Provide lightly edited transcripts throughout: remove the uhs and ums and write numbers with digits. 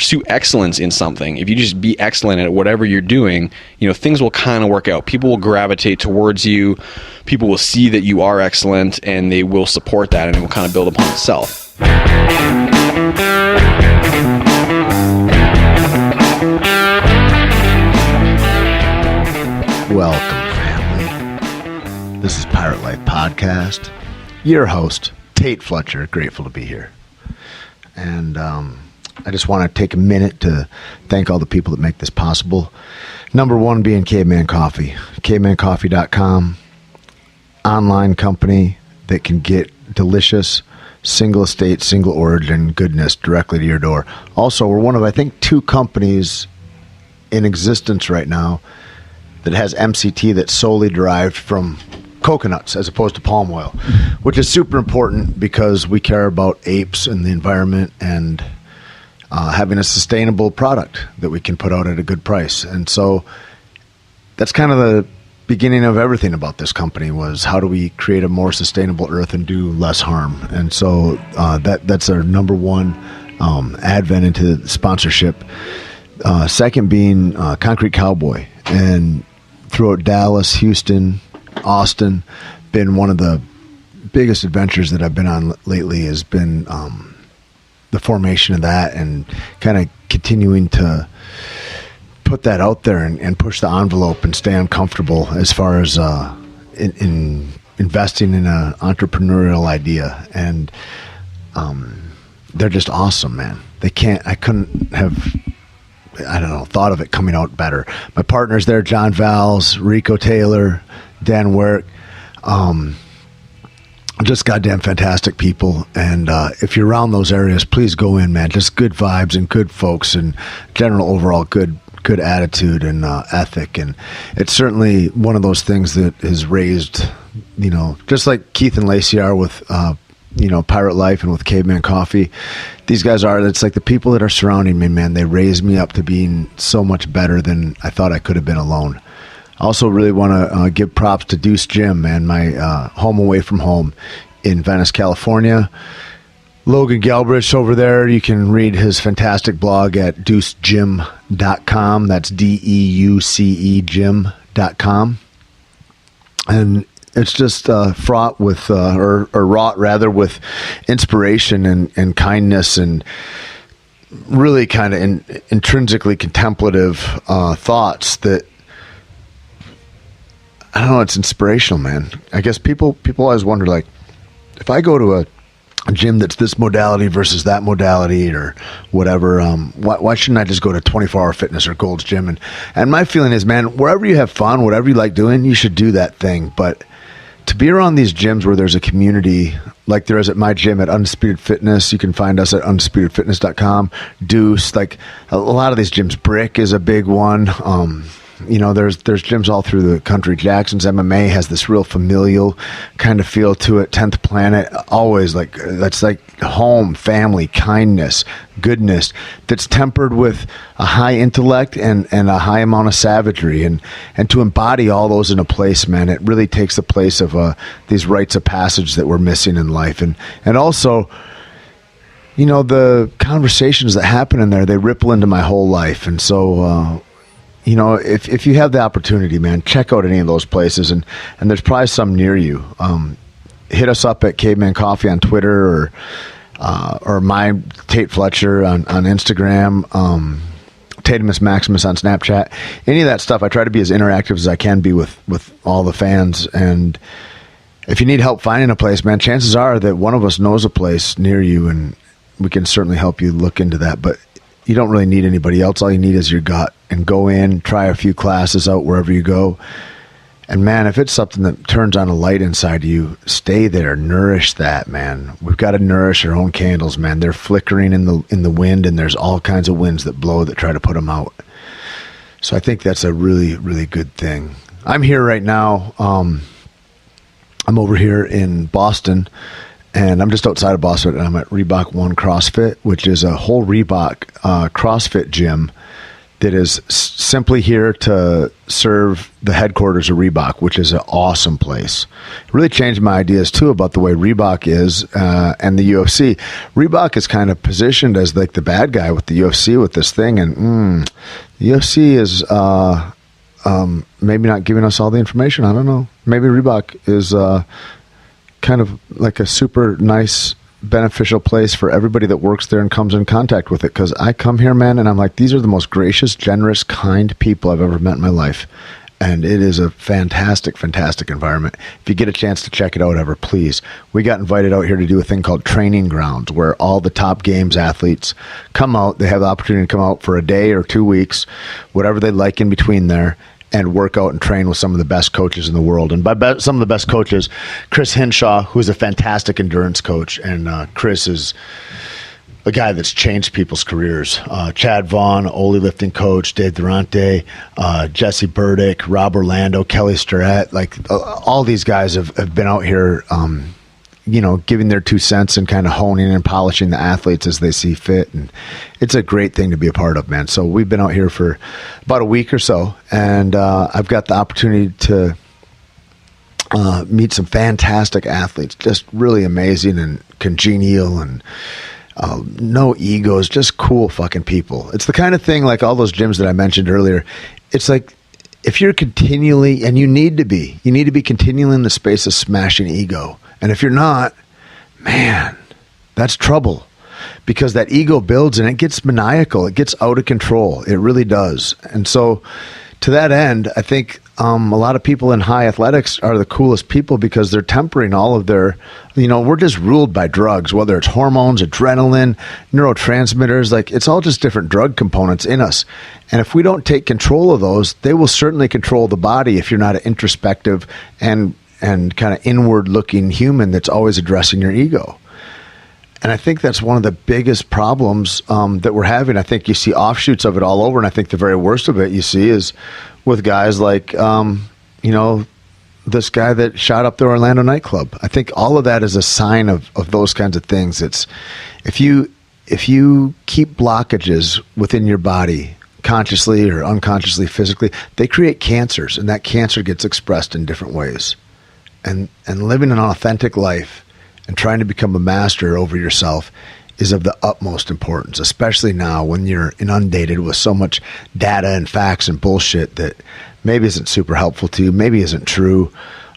pursue excellence in something, if you just be excellent at whatever you're doing, things will kind of work out. People will gravitate towards you. People will see that you are excellent, and they will support that, and it will kind of build upon itself. Welcome, family. This is Pirate Life Podcast. Your host, Tait Fletcher. Grateful to be here. And I just want to take a minute to thank all the people that make this possible. Number one being Caveman Coffee. CavemanCoffee.com. Online company that can get delicious, single estate, single origin goodness directly to your door. Also, we're one of, I think, 2 companies in existence right now that has MCT that's solely derived from coconuts as opposed to palm oil, which is super important because we care about apes and the environment and having a sustainable product that we can put out at a good price. And so that's kind of the beginning of everything about this company, was how do we create a more sustainable earth and do less harm. And so that's our number one advent into sponsorship. Second being Concrete Cowboy. And throughout Dallas, Houston, Austin, been one of the biggest adventures that I've been on lately has been the formation of that, and kind of continuing to put that out there and push the envelope and stay uncomfortable as far as in investing in an entrepreneurial idea. And they're just awesome, man. I couldn't have, thought of it coming out better. My partners there, John Valls, Rico Taylor, Dan Werk, just goddamn fantastic people. And if you're around those areas, please go in, man. Just good vibes and good folks and general overall good attitude and ethic. And it's certainly one of those things that is raised, just like Keith and Lacey are with Pirate Life and with Caveman Coffee. These guys it's like the people that are surrounding me, man. They raised me up to being so much better than I thought I could have been alone. I also really want to give props to Deuce Gym, man, my home away from home in Venice, California. Logan Galbraith over there, you can read his fantastic blog at deucegym.com. That's DEUCE gym.com. And it's just fraught with, or wrought rather, with inspiration and kindness and really kind of intrinsically contemplative thoughts that, I don't know, it's inspirational, man. I guess people always wonder, like, if I go to a gym that's this modality versus that modality or whatever, why shouldn't I just go to 24-Hour Fitness or Gold's Gym? And my feeling is, man, wherever you have fun, whatever you like doing, you should do that thing. But to be around these gyms where there's a community like there is at my gym at Undisputed Fitness, you can find us at undisputedfitness.com. Deuce, like a lot of these gyms, Brick is a big one. There's gyms all through the country. Jackson's MMA has this real familial kind of feel to it. 10th Planet, always that's like home, family, kindness, goodness, that's tempered with a high intellect and a high amount of savagery. And to embody all those in a place, man, it really takes the place of these rites of passage that we're missing in life. And also, the conversations that happen in there, they ripple into my whole life. And so, if you have the opportunity, man, check out any of those places, and there's probably some near you. Hit us up at Caveman Coffee on Twitter or my Tait Fletcher on Instagram, taitimusmaximus on Snapchat. Any of that stuff, I try to be as interactive as I can be with all the fans. And if you need help finding a place, man, chances are that one of us knows a place near you, and we can certainly help you look into that. But you don't really need anybody else. All you need is your gut, and go in, try a few classes out wherever you go. And man, if it's something that turns on a light inside you, stay there, nourish that, man. We've got to nourish our own candles, man. They're flickering in the wind, and there's all kinds of winds that blow that try to put them out. So I think that's a really, really good thing. I'm here right now. I'm over here in Boston, and I'm just outside of Boston, and I'm at Reebok One CrossFit, which is a whole Reebok CrossFit gym that is simply here to serve the headquarters of Reebok, which is an awesome place. It really changed my ideas too about the way Reebok is and the UFC. Reebok is kind of positioned as like the bad guy with the UFC with this thing, and the UFC is maybe not giving us all the information. I don't know. Maybe Reebok is kind of like a super nice, beneficial place for everybody that works there and comes in contact with it. Because I come here, man, and I'm like, these are the most gracious, generous, kind people I've ever met in my life. And it is a fantastic, fantastic environment. If you get a chance to check it out ever, please. We got invited out here to do a thing called Training Grounds, where all the top games athletes come out. They have the opportunity to come out for a day or 2 weeks, whatever they like in between there, and work out and train with some of the best coaches in the world. And by some of the best coaches, Chris Hinshaw, who's a fantastic endurance coach, and Chris is a guy that's changed people's careers. Chad Vaughn, Oli lifting coach, Dave Durante, Jesse Burdick, Rob Orlando, Kelly Starrett, like all these guys have been out here, giving their 2 cents and kind of honing and polishing the athletes as they see fit. And it's a great thing to be a part of, man. So we've been out here for about a week or so, and I've got the opportunity to meet some fantastic athletes, just really amazing and congenial and no egos, just cool fucking people. It's the kind of thing like all those gyms that I mentioned earlier. It's like if you're continually, and you need to be continually in the space of smashing ego. And if you're not, man, that's trouble, because that ego builds and it gets maniacal. It gets out of control. It really does. And so to that end, I think a lot of people in high athletics are the coolest people because they're tempering all of their, we're just ruled by drugs, whether it's hormones, adrenaline, neurotransmitters, like it's all just different drug components in us. And if we don't take control of those, they will certainly control the body if you're not an introspective and kind of inward-looking human that's always addressing your ego. And I think that's one of the biggest problems that we're having. I think you see offshoots of it all over, and I think the very worst of it you see is with guys like, this guy that shot up the Orlando nightclub. I think all of that is a sign of those kinds of things. It's if you keep blockages within your body, consciously or unconsciously, physically, they create cancers, and that cancer gets expressed in different ways. And living an authentic life and trying to become a master over yourself is of the utmost importance, especially now when you're inundated with so much data and facts and bullshit that maybe isn't super helpful to you, maybe isn't true,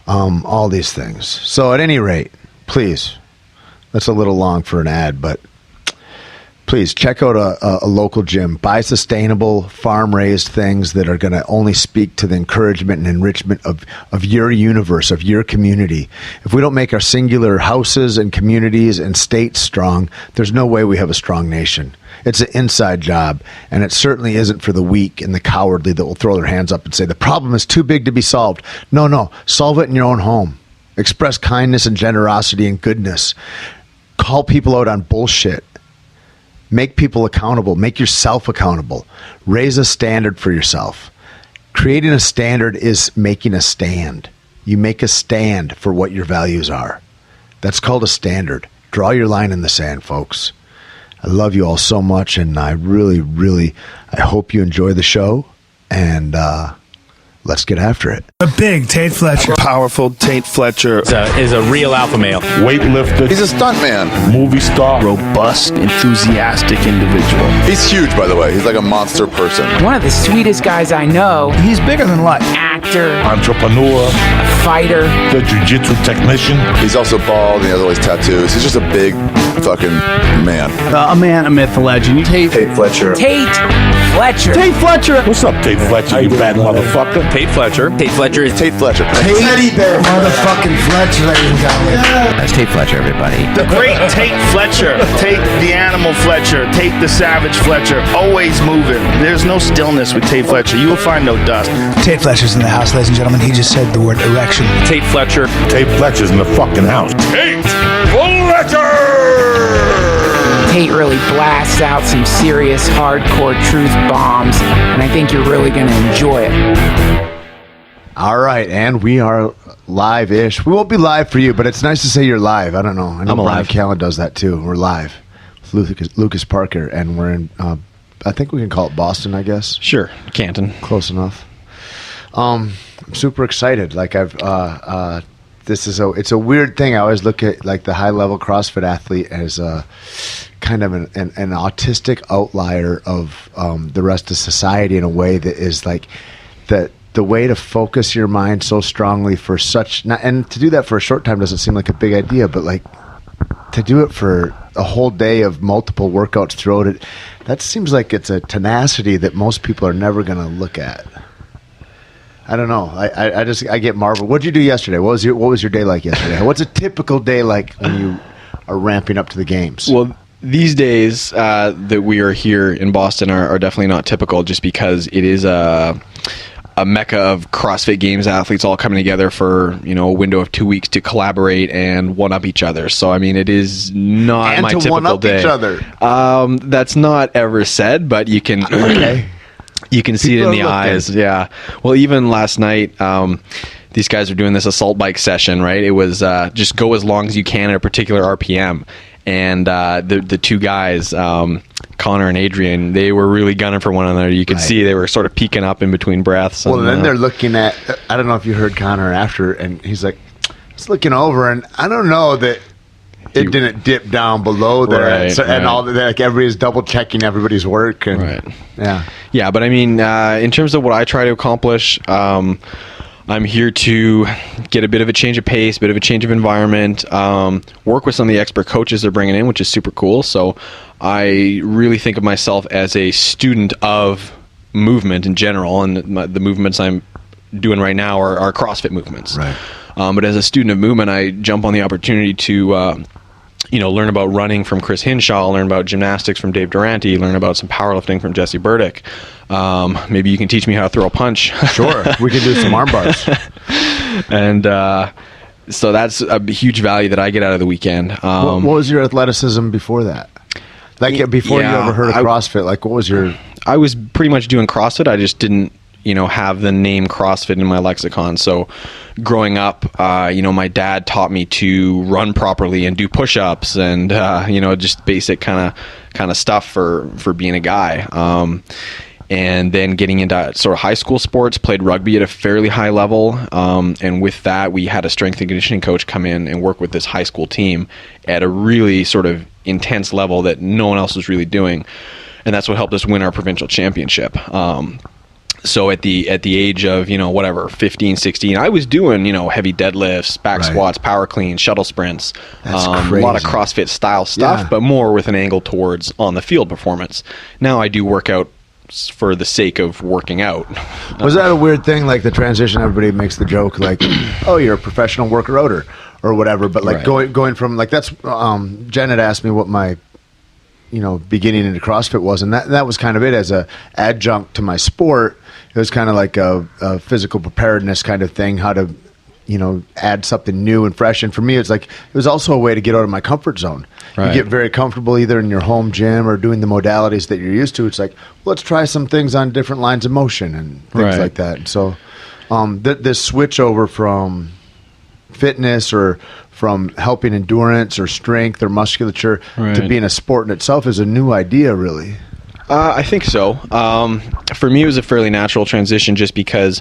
all these things. So at any rate, please, that's a little long for an ad, but please check out a local gym. Buy sustainable, farm-raised things that are going to only speak to the encouragement and enrichment of your universe, of your community. If we don't make our singular houses and communities and states strong, there's no way we have a strong nation. It's an inside job, and it certainly isn't for the weak and the cowardly that will throw their hands up and say, the problem is too big to be solved. No, solve it in your own home. Express kindness and generosity and goodness. Call people out on bullshit. Make people accountable. Make yourself accountable. Raise a standard for yourself. Creating a standard is making a stand. You make a stand for what your values are. That's called a standard. Draw your line in the sand, folks. I love you all so much, and I really, really, I hope you enjoy the show, and let's get after it. A big Tait Fletcher. Powerful Tait Fletcher is a real alpha male. Weightlifter. He's a stuntman. Movie star. robust, enthusiastic individual. He's huge, by the way. He's like a monster person. One of the sweetest guys I know. He's bigger than life. Actor. Entrepreneur. A fighter. The jiu-jitsu technician. He's also bald and he has all these tattoos. He's just a big fucking man. A man, a myth, a legend. Tait Fletcher. Tait Fletcher. Tait Fletcher. What's up, Tait Fletcher, you bad motherfucker? Tait Fletcher. Tait Fletcher is Tait Fletcher. Teddy bear motherfucking Fletcher, ladies and gentlemen. That's Tait Fletcher, everybody. The great Tait Fletcher. Tait the animal Fletcher. Tait the savage Fletcher. Always moving. There's no stillness with Tait Fletcher. You will find no dust. Tait Fletcher's in the house, ladies and gentlemen. He just said the word erection. Tait Fletcher. Tait Fletcher's in the fucking house. Tait Fletcher! Tait really blasts out some serious hardcore truth bombs, and I think you're really going to enjoy it. All right, and we are live-ish. We won't be live for you, but it's nice to say you're live. I don't know. I know I'm Brian alive. Callen does that too. We're live with Lucas Parker, and we're in I think we can call it Boston, I guess. Sure, Canton. Close enough. I'm super excited. Like it's a weird thing. I always look at like the high level CrossFit athlete as a kind of an autistic outlier of the rest of society in a way that is like the way to focus your mind so strongly for and to do that for a short time doesn't seem like a big idea, but like to do it for a whole day of multiple workouts throughout it, that seems like it's a tenacity that most people are never going to look at. I don't know. I get marveled. What did you do yesterday? What was your day like yesterday? What's a typical day like when you are ramping up to the games? Well, these days that we are here in Boston are definitely not typical, just because it is a mecca of CrossFit Games athletes all coming together for a window of 2 weeks to collaborate and one up each other. So I mean, it is not and my to typical one up day. Each other. That's not ever said, but you can. Okay. You can see it in the eyes. Yeah. Well, even last night, these guys are doing this assault bike session, right? It was just go as long as you can at a particular RPM. And the two guys, Connor and Adrian, they were really gunning for one another. You could see they were sort of peeking up in between breaths. Well, then they're looking at, I don't know if you heard Connor after, and he's like, just looking over, and I don't know that it didn't dip down below there, and all that. Like everybody's double checking everybody's work, and yeah. But I mean, in terms of what I try to accomplish, I'm here to get a bit of a change of pace, a bit of a change of environment, work with some of the expert coaches they're bringing in, which is super cool. So I really think of myself as a student of movement in general, and the movements I'm doing right now are CrossFit movements. Right. But as a student of movement, I jump on the opportunity to learn about running from Chris Hinshaw, learn about gymnastics from Dave Durante, learn about some powerlifting from Jesse Burdick. Maybe you can teach me how to throw a punch. Sure, we can do some arm bars. And so that's a huge value that I get out of the weekend. What was your athleticism before that? Like before you ever heard of CrossFit, like what was your... I was pretty much doing CrossFit. I just didn't have the name CrossFit in my lexicon. So growing up, my dad taught me to run properly and do push-ups and, just basic kind of stuff for being a guy. And then getting into sort of high school sports, played rugby at a fairly high level. And with that, we had a strength and conditioning coach come in and work with this high school team at a really sort of intense level that no one else was really doing. And that's what helped us win our provincial championship. So at the age of, 15, 16, I was doing, heavy deadlifts, back squats, power cleans, shuttle sprints, That's a crazy. lot of CrossFit style stuff, but more with an angle towards on the field performance. Now I do work out for the sake of working out. Was that a weird thing, like the transition? Everybody makes the joke like, oh, you're a professional worker outer or whatever, but like going from like, that's Jen had asked me what my beginning into CrossFit was, and that was kind of it as a adjunct to my sport. It was kind of like a physical preparedness kind of thing, how to add something new and fresh. And for me, it's like it was also a way to get out of my comfort zone. You get very comfortable either in your home gym or doing the modalities that you're used to. It's like, let's try some things on different lines of motion and things like that. And so this switch over from fitness or from helping endurance or strength or musculature to being a sport in itself is a new idea, really. I think so. For me, it was a fairly natural transition just because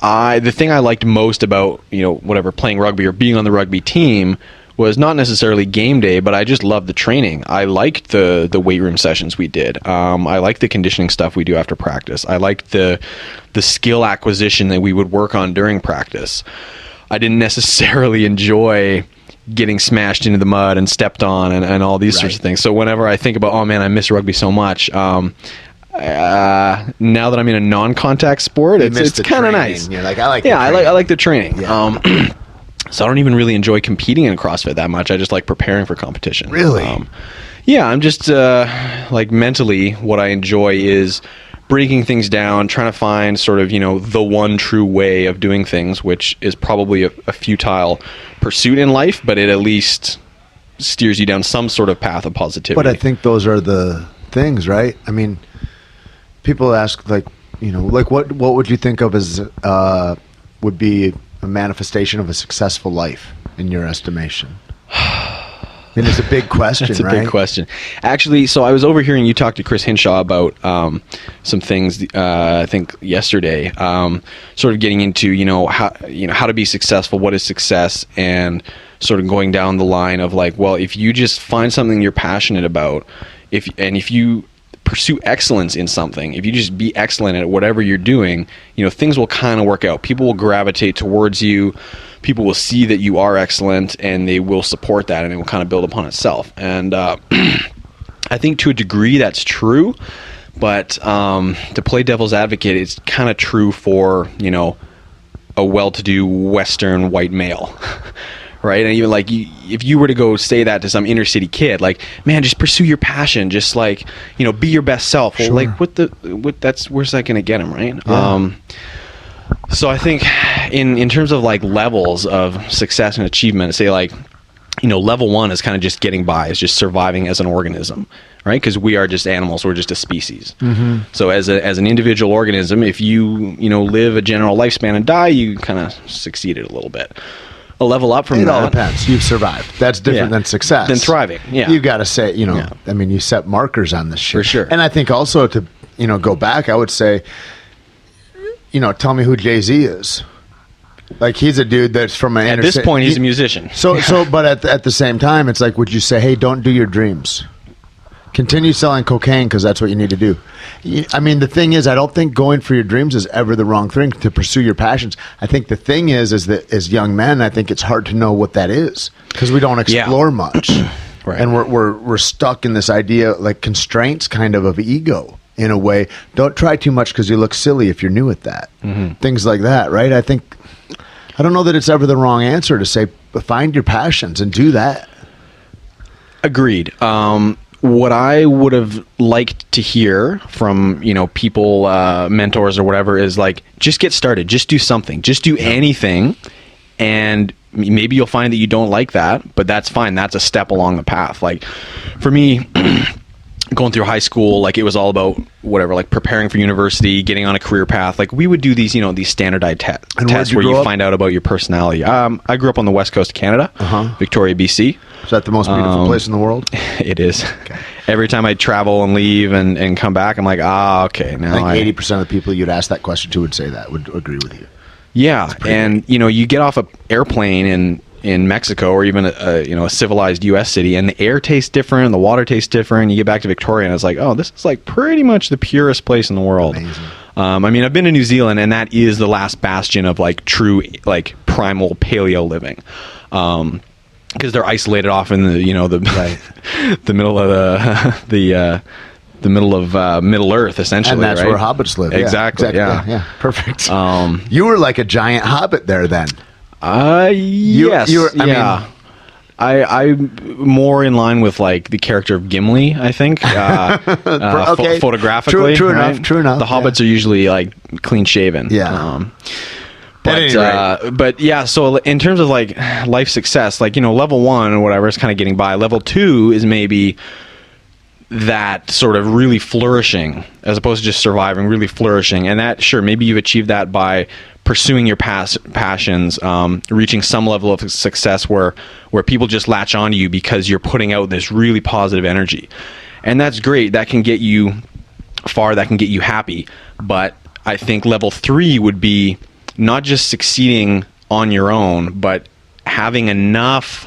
the thing I liked most about, playing rugby or being on the rugby team was not necessarily game day, but I just loved the training. I liked the weight room sessions we did. I liked the conditioning stuff we do after practice. I liked the skill acquisition that we would work on during practice. I didn't necessarily enjoy getting smashed into the mud and stepped on and all these sorts of things. So whenever I think about, oh man, I miss rugby so much, now that I'm in a non-contact sport, it's kind of nice. You're like, I like I like the training. Yeah. So I don't even really enjoy competing in CrossFit that much. I just like preparing for competition. Really? I'm just like mentally what I enjoy is breaking things down, trying to find sort of, the one true way of doing things, which is probably a futile pursuit in life, but it at least steers you down some sort of path of positivity. But I think those are the things, right? I mean, people ask like, what would you think of as would be a manifestation of a successful life in your estimation? mean, it's a big question, It's a right? big question. Actually, so I was overhearing you talk to Chris Hinshaw about some things. I think yesterday, sort of getting into how to be successful, what is success, and sort of going down the line of like, well, if you just find something you're passionate about, if you pursue excellence in something, if you just be excellent at whatever you're doing, things will kind of work out. People will gravitate towards you. People will see that you are excellent, and they will support that, and it will kind of build upon itself. And I think to a degree that's true, but to play devil's advocate, it's kind of true for a well-to-do Western white male. Right? And even like if you were to go say that to some inner city kid, like, man, just pursue your passion, just like, be your best self. Well, like where's that going to get him, right? Yeah. So I think in terms of like levels of success and achievement, say like, level 1 is kind of just getting by, is just surviving as an organism, right? Because we are just animals, we're just a species. Mm-hmm. So as an individual organism, if you live a general lifespan and die, you kind of succeeded a little bit. A level up from that. It all depends. You've survived. That's different than success. Than thriving. Yeah. You got to say, I mean, you set markers on this shit. For sure. And I think also to, go back, I would say, tell me who Jay-Z is. Like, he's a dude that's from an At this point, he's a musician. So, but at the same time, it's like, would you say, hey, don't do your dreams? Continue selling cocaine because that's what you need to do. I mean, the thing is, I don't think going for your dreams is ever the wrong thing to pursue your passions. I think the thing is that as young men, I think it's hard to know what that is because we don't explore much. Right. And we're stuck in this idea, like constraints kind of ego in a way. Don't try too much because you look silly if you're new at that. Mm-hmm. Things like that, right? I don't know that it's ever the wrong answer to say, find your passions and do that. Agreed. What I would have liked to hear from, people, mentors or whatever is like, just get started, just do something, just do anything. And maybe you'll find that you don't like that, but that's fine. That's a step along the path. Like for me, going through high school, like it was all about whatever, like preparing for university, getting on a career path. Like we would do these, these standardized tests where you find out about your personality. I grew up on the west coast of Canada, Victoria, BC. Is that the most beautiful place in the world? It is. Okay. Every time I travel and leave and come back, I'm like, okay. Now I think 80% of the people you'd ask that question to would say that, would agree with you. Yeah. And, you get off an airplane in Mexico or even a civilized U.S. city, and the air tastes different, the water tastes different. You get back to Victoria, and it's like, this is like pretty much the purest place in the world. Amazing. I mean, I've been to New Zealand, and that is the last bastion of like true like primal paleo living. Because they're isolated off in the the middle of the middle of Middle Earth, essentially, and that's right? where hobbits live. Exactly. Yeah. Perfect. You were like a giant hobbit there then. Yes. You were, I'm more in line with like the character of Gimli, I think. Photographically, true right? enough. True enough. The hobbits are usually like clean shaven. Yeah. But yeah, so in terms of like life success, like, level 1 or whatever is kind of getting by. Level 2 is maybe that sort of really flourishing as opposed to just surviving, really flourishing. And that, sure, maybe you've achieved that by pursuing your passions, reaching some level of success where people just latch onto you because you're putting out this really positive energy. And that's great. That can get you far, that can get you happy. But I think level 3 would be not just succeeding on your own, but having enough,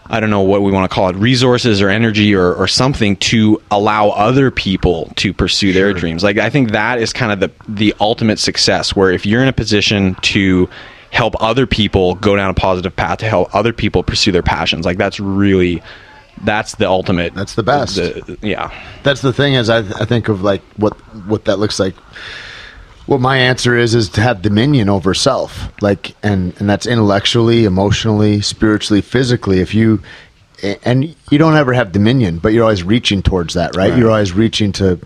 I don't know what we want to call it, resources or energy or something to allow other people to pursue their dreams. Like, I think that is kind of the ultimate success, where if you're in a position to help other people go down a positive path, to help other people pursue their passions, like that's the ultimate. That's the best. Yeah. That's the thing is I think of like what that looks like. What my answer is to have dominion over self, like, and that's intellectually, emotionally, spiritually, physically. If you don't ever have dominion, but you're always reaching towards that, right? You're always reaching to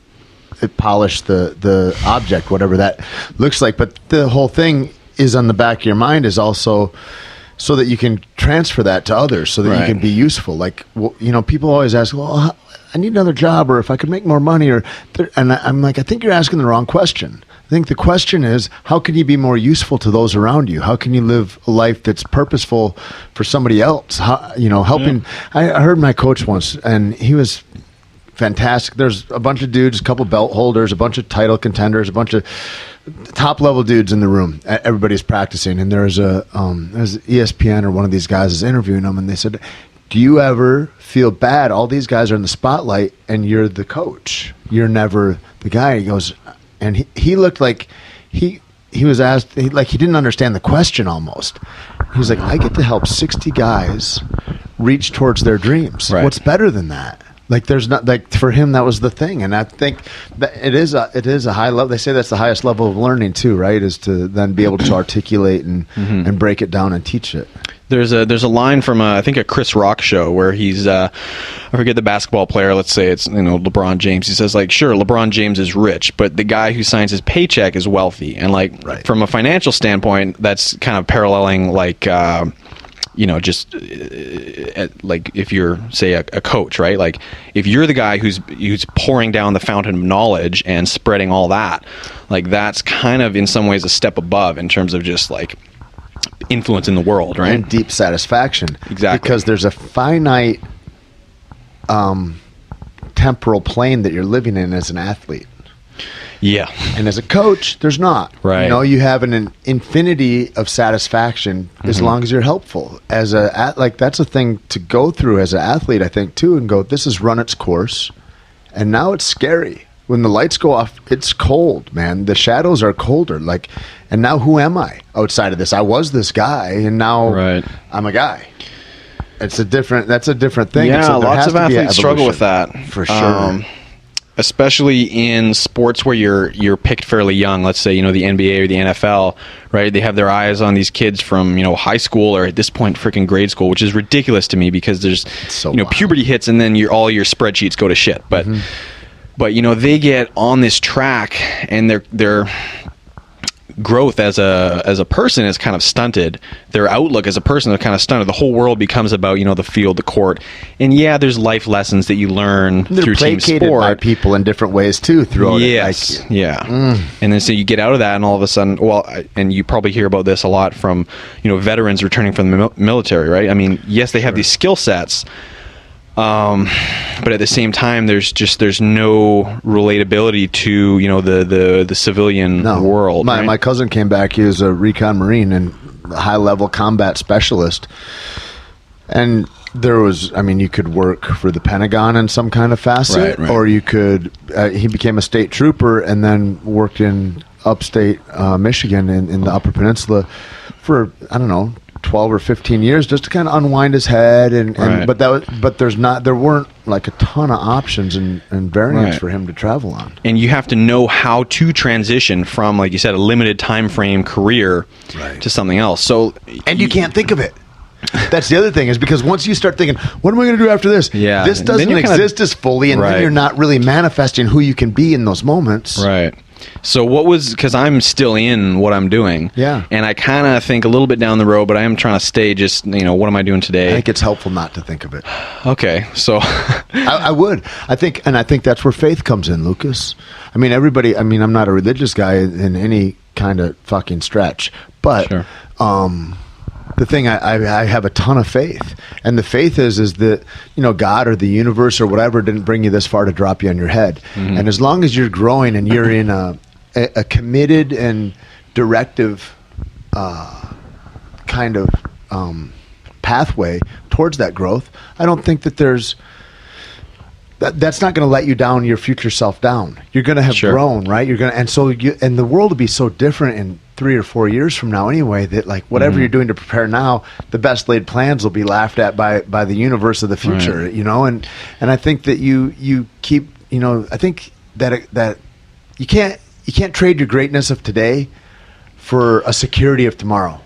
polish the object, whatever that looks like. But the whole thing is on the back of your mind is also so that you can transfer that to others, so that you can be useful. Like, people always ask, well, I need another job, or if I could make more money, and I'm like, I think you're asking the wrong question. think the question is, how can you be more useful to those around you? How can you live a life that's purposeful for somebody else? How, helping. I heard my coach once, and he was fantastic. There's a bunch of dudes, a couple belt holders, a bunch of title contenders, a bunch of top level dudes in the room. Everybody's practicing, and there's ESPN or one of these guys is interviewing them, and they said, do you ever feel bad? All these guys are in the spotlight, and you're the coach. You're never the guy. He goes, and he looked like he was asked, he didn't understand the question almost. He was like, I get to help 60 guys reach towards their dreams. Right. What's better than that? Like, there's not, like, for him, that was the thing. And I think that it is a high level. They say that's the highest level of learning too, right? Is to then be able to articulate and break it down and teach it. There's a line from I think a Chris Rock show where he's I forget the basketball player, let's say it's LeBron James. He says, like, sure, LeBron James is rich, but the guy who signs his paycheck is wealthy. And from a financial standpoint, that's kind of paralleling like just like if you're, say, a coach, right? Like, if you're the guy who's pouring down the fountain of knowledge and spreading all that, like, that's kind of in some ways a step above in terms of just like influence in the world, right? And deep satisfaction. Exactly. Because there's a finite temporal plane that you're living in as an athlete. Yeah. And as a coach, there's not. Right. You have an infinity of satisfaction as long as you're helpful. That's a thing to go through as an athlete, I think, too, and go, this has run its course, and now it's scary. When the lights go off, it's cold, man. The shadows are colder. Like, and now who am I outside of this? I was this guy, and now I'm a guy. That's a different thing. Yeah, so lots of athletes struggle with that. For sure. Especially in sports where you're picked fairly young. Let's say, the NBA or the NFL, right? They have their eyes on these kids from, high school or at this point freaking grade school, which is ridiculous to me because there's, puberty hits and then all your spreadsheets go to shit. But they get on this track and their growth as a person is kind of stunted. Their outlook as a person is kind of stunted. The whole world becomes about the field, the court, and there's life lessons that you learn through team sport by people in different ways too throughout it. And then so you get out of that, and all of a sudden, and you probably hear about this a lot from veterans returning from the military, right? I mean, yes, they have these skill sets. But at the same time, there's no relatability to the civilian world. My cousin came back. He was a recon Marine and a high level combat specialist, and there was, you could work for the Pentagon in some kind of facet, or you could. He became a state trooper and then worked in upstate Michigan in the Upper Peninsula for 12 or 15 years just to kind of unwind his head but there weren't like a ton of options and variants for him to travel on. And you have to know how to transition from, like you said, a limited time frame career to something else. So you can't think of it. That's the other thing, is because once you start thinking, what am I going to do after this? Yeah. This doesn't exist as fully, and then you're not really manifesting who you can be in those moments. Right. So because I'm still in what I'm doing. Yeah. And I kind of think a little bit down the road, but I am trying to stay just, what am I doing today? I think it's helpful not to think of it. Okay. So I would. I think that's where faith comes in, Lucas. I'm not a religious guy in any kind of fucking stretch, but sure. The thing, I have a ton of faith, and the faith is that God or the universe or whatever didn't bring you this far to drop you on your head, and as long as you're growing and you're in a committed and directive kind of pathway towards that growth, I don't think that that's not going to let you down your future self down. You're going to have grown, right? You're going to, and the world will be so different in 3 or 4 years from now anyway, that like whatever you're doing to prepare now, the best laid plans will be laughed at by the universe of the future, and I think that you keep, I think that you can't trade your greatness of today for a security of tomorrow.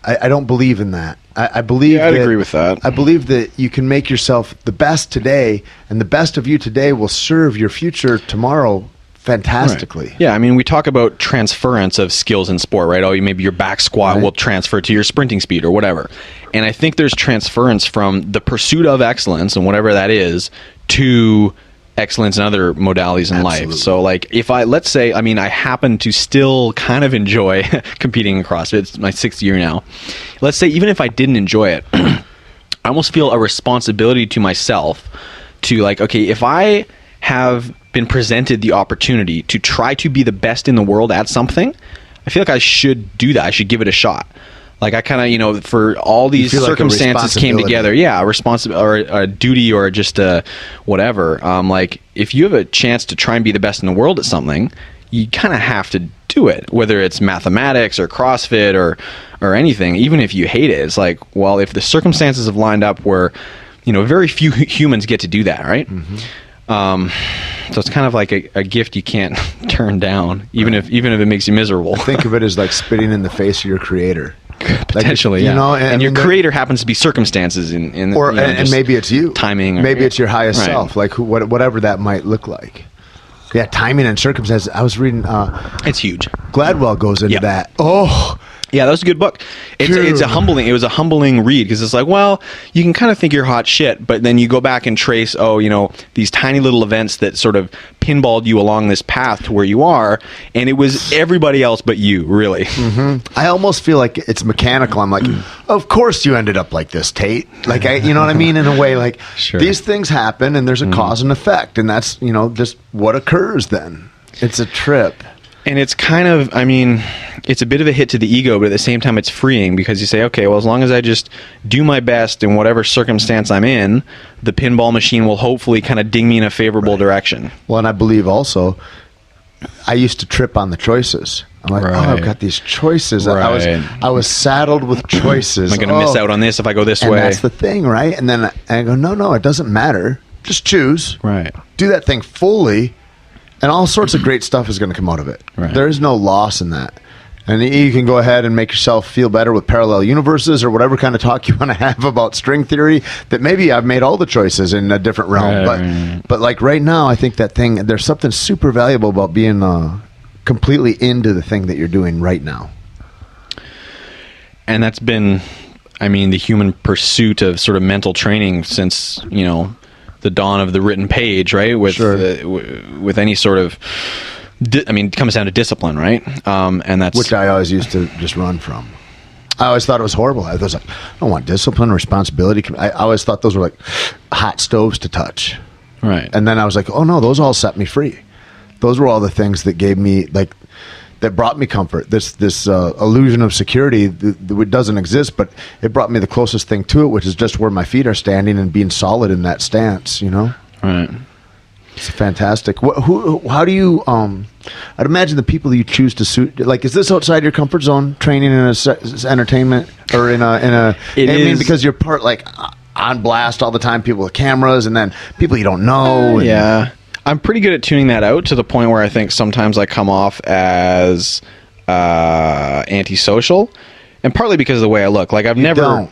I don't believe in that. I believe I'd agree with that. I believe that you can make yourself the best today, and the best of you today will serve your future tomorrow fantastically. Right. Yeah, we talk about transference of skills in sport, right? Maybe your back squat will transfer to your sprinting speed or whatever. And I think there's transference from the pursuit of excellence and whatever that is to excellence in other modalities in life. Absolutely. So like let's say, I mean, I happen to still kind of enjoy competing in CrossFit. It's my 6th year now. Let's say even if I didn't enjoy it, I almost feel a responsibility to myself to like, okay, if I have been presented the opportunity to try to be the best in the world at something, I feel like I should do that. I should give it a shot. Like I kind of, for all these circumstances came together. Yeah, a duty or just a whatever. Like if you have a chance to try and be the best in the world at something, you kind of have to do it, whether it's mathematics or CrossFit or anything. Even if you hate it, it's like, well, if the circumstances have lined up where, very few humans get to do that, right? So it's kind of like a gift you can't turn down, even if it makes you miserable. Think of it as like spitting in the face of your creator. Potentially, and your creator happens to be circumstances and maybe it's you, timing, maybe it's your highest self, like whatever that might look like. Yeah, timing and circumstances. I was reading. It's huge. Gladwell goes into that. Oh. Yeah, that was a good book. It was a humbling read because it's like, well, you can kind of think you're hot shit, but then you go back and trace, these tiny little events that sort of pinballed you along this path to where you are, and it was everybody else but you, really. Mm-hmm. I almost feel like it's mechanical. I'm like, of course you ended up like this, Tait. Like, you know what I mean? In a way, like, sure. These things happen, and there's a cause and effect, and that's, just what occurs then. It's a trip. And it's kind of, it's a bit of a hit to the ego, but at the same time it's freeing because you say, okay, well, as long as I just do my best in whatever circumstance I'm in, the pinball machine will hopefully kind of ding me in a favorable direction. Well, and I believe also, I used to trip on the choices. I'm like, I've got these choices. Right. I was saddled with choices. Am I going to miss out on this if I go this way? And that's the thing, right? And then I go, no, it doesn't matter. Just choose. Right. Do that thing fully. And all sorts of great stuff is going to come out of it. Right. There is no loss in that. And you can go ahead and make yourself feel better with parallel universes or whatever kind of talk you want to have about string theory, that maybe I've made all the choices in a different realm. But like right now, I think there's something super valuable about being completely into the thing that you're doing right now. And that's been, the human pursuit of sort of mental training since, the dawn of the written page, right? With with any sort of, it comes down to discipline, right? And that's which I always used to just run from. I always thought it was horrible. I was like, I don't want discipline, responsibility. I always thought those were like hot stoves to touch, right? And then I was like, oh no, those all set me free. Those were all the things that gave me that brought me comfort. This illusion of security that doesn't exist, but it brought me the closest thing to it, which is just where my feet are standing and being solid in that stance. Right. It's fantastic. How do you? I'd imagine the people that you choose to suit. Like, is this outside your comfort zone? Training in entertainment or in a? Because you're part on blast all the time. People with cameras, and then people you don't know. Yeah. I'm pretty good at tuning that out to the point where I think sometimes I come off as antisocial, and partly because of the way I look. Like I'm going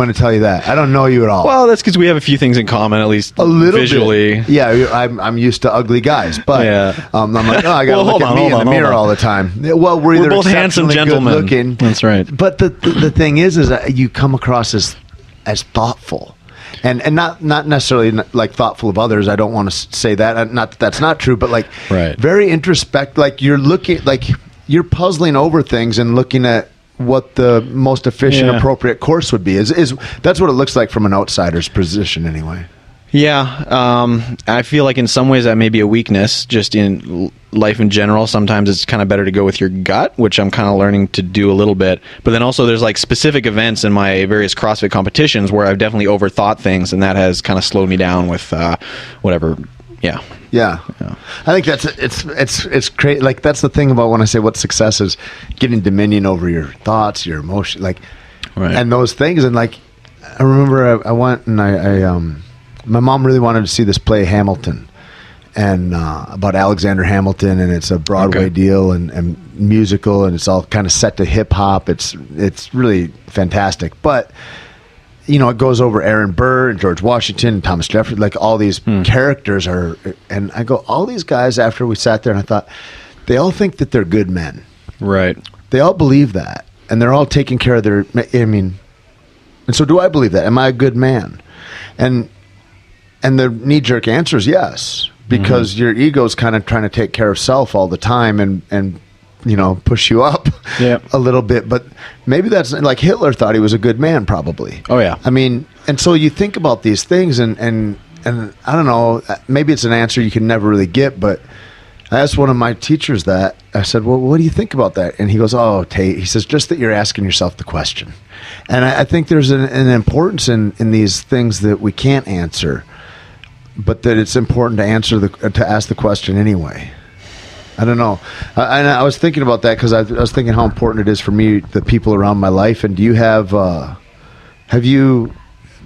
to tell you that. I don't know you at all. Well, that's because we have a few things in common, at least a little visually. Bit. Yeah, I'm used to ugly guys, but I'm like, I got to look at me in the mirror all the time. Well, we're both handsome gentlemen. Good looking. That's right. But the thing is that you come across as thoughtful. And not necessarily like thoughtful of others. I don't want to say that. Not that that's not true, but very introspective. Like you're puzzling over things and looking at what the most efficient, appropriate course would be. Is that's what it looks like from an outsider's position, anyway. Yeah, I feel like in some ways that may be a weakness just in life in general. Sometimes it's kind of better to go with your gut, which I'm kind of learning to do a little bit. But then also there's specific events in my various CrossFit competitions where I've definitely overthought things, and that has kind of slowed me down with whatever. Yeah. I think it's great. Like that's the thing about when I say what success is, getting dominion over your thoughts, your emotion, and those things. And I remember I went and I my mom really wanted to see this play Hamilton, and about Alexander Hamilton, and it's a Broadway deal and musical, and it's all kind of set to hip hop. It's really fantastic, but it goes over Aaron Burr and George Washington and Thomas Jefferson. Like all these characters are, and I go, all these guys. After we sat there, and I thought, they all think that they're good men, right? They all believe that, and they're all taking care of their. And so do I believe that? Am I a good man? And And the knee-jerk answer is yes, because your ego's kind of trying to take care of self all the time and push you up a little bit. But maybe that's like Hitler thought he was a good man, probably. Oh, yeah. I mean, and so you think about these things, and I don't know, maybe it's an answer you can never really get, but I asked one of my teachers that. I said, well, what do you think about that? And he goes, oh, Tait, he says, just that you're asking yourself the question. And I think there's an importance in these things that we can't answer, but that it's important to ask the question anyway. I don't know. And I was thinking about that because I was thinking how important it is for me, the people around my life. And do you have you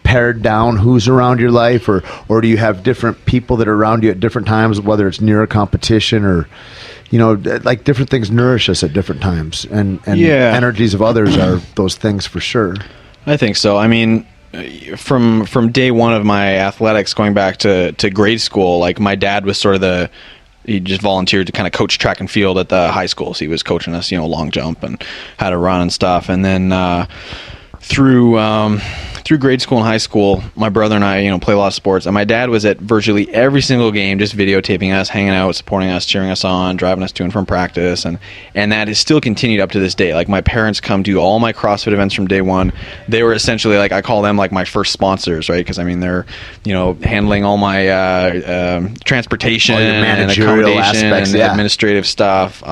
pared down who's around your life, or do you have different people that are around you at different times, whether it's near a competition or, like different things nourish us at different times, and energies of others are those things for sure. I think so. I mean, from day one of my athletics, going back to grade school, like my dad was sort of he just volunteered to kind of coach track and field at the high school. So he was coaching us, long jump and how to run and stuff. And then through grade school and high school, my brother and I, play a lot of sports. And my dad was at virtually every single game, just videotaping us, hanging out, supporting us, cheering us on, driving us to and from practice. And that is still continued up to this day. Like, my parents come to all my CrossFit events from day one. They were essentially, like, I call them like my first sponsors, right? Because, I mean, they're, handling all my transportation and accommodation and administrative stuff.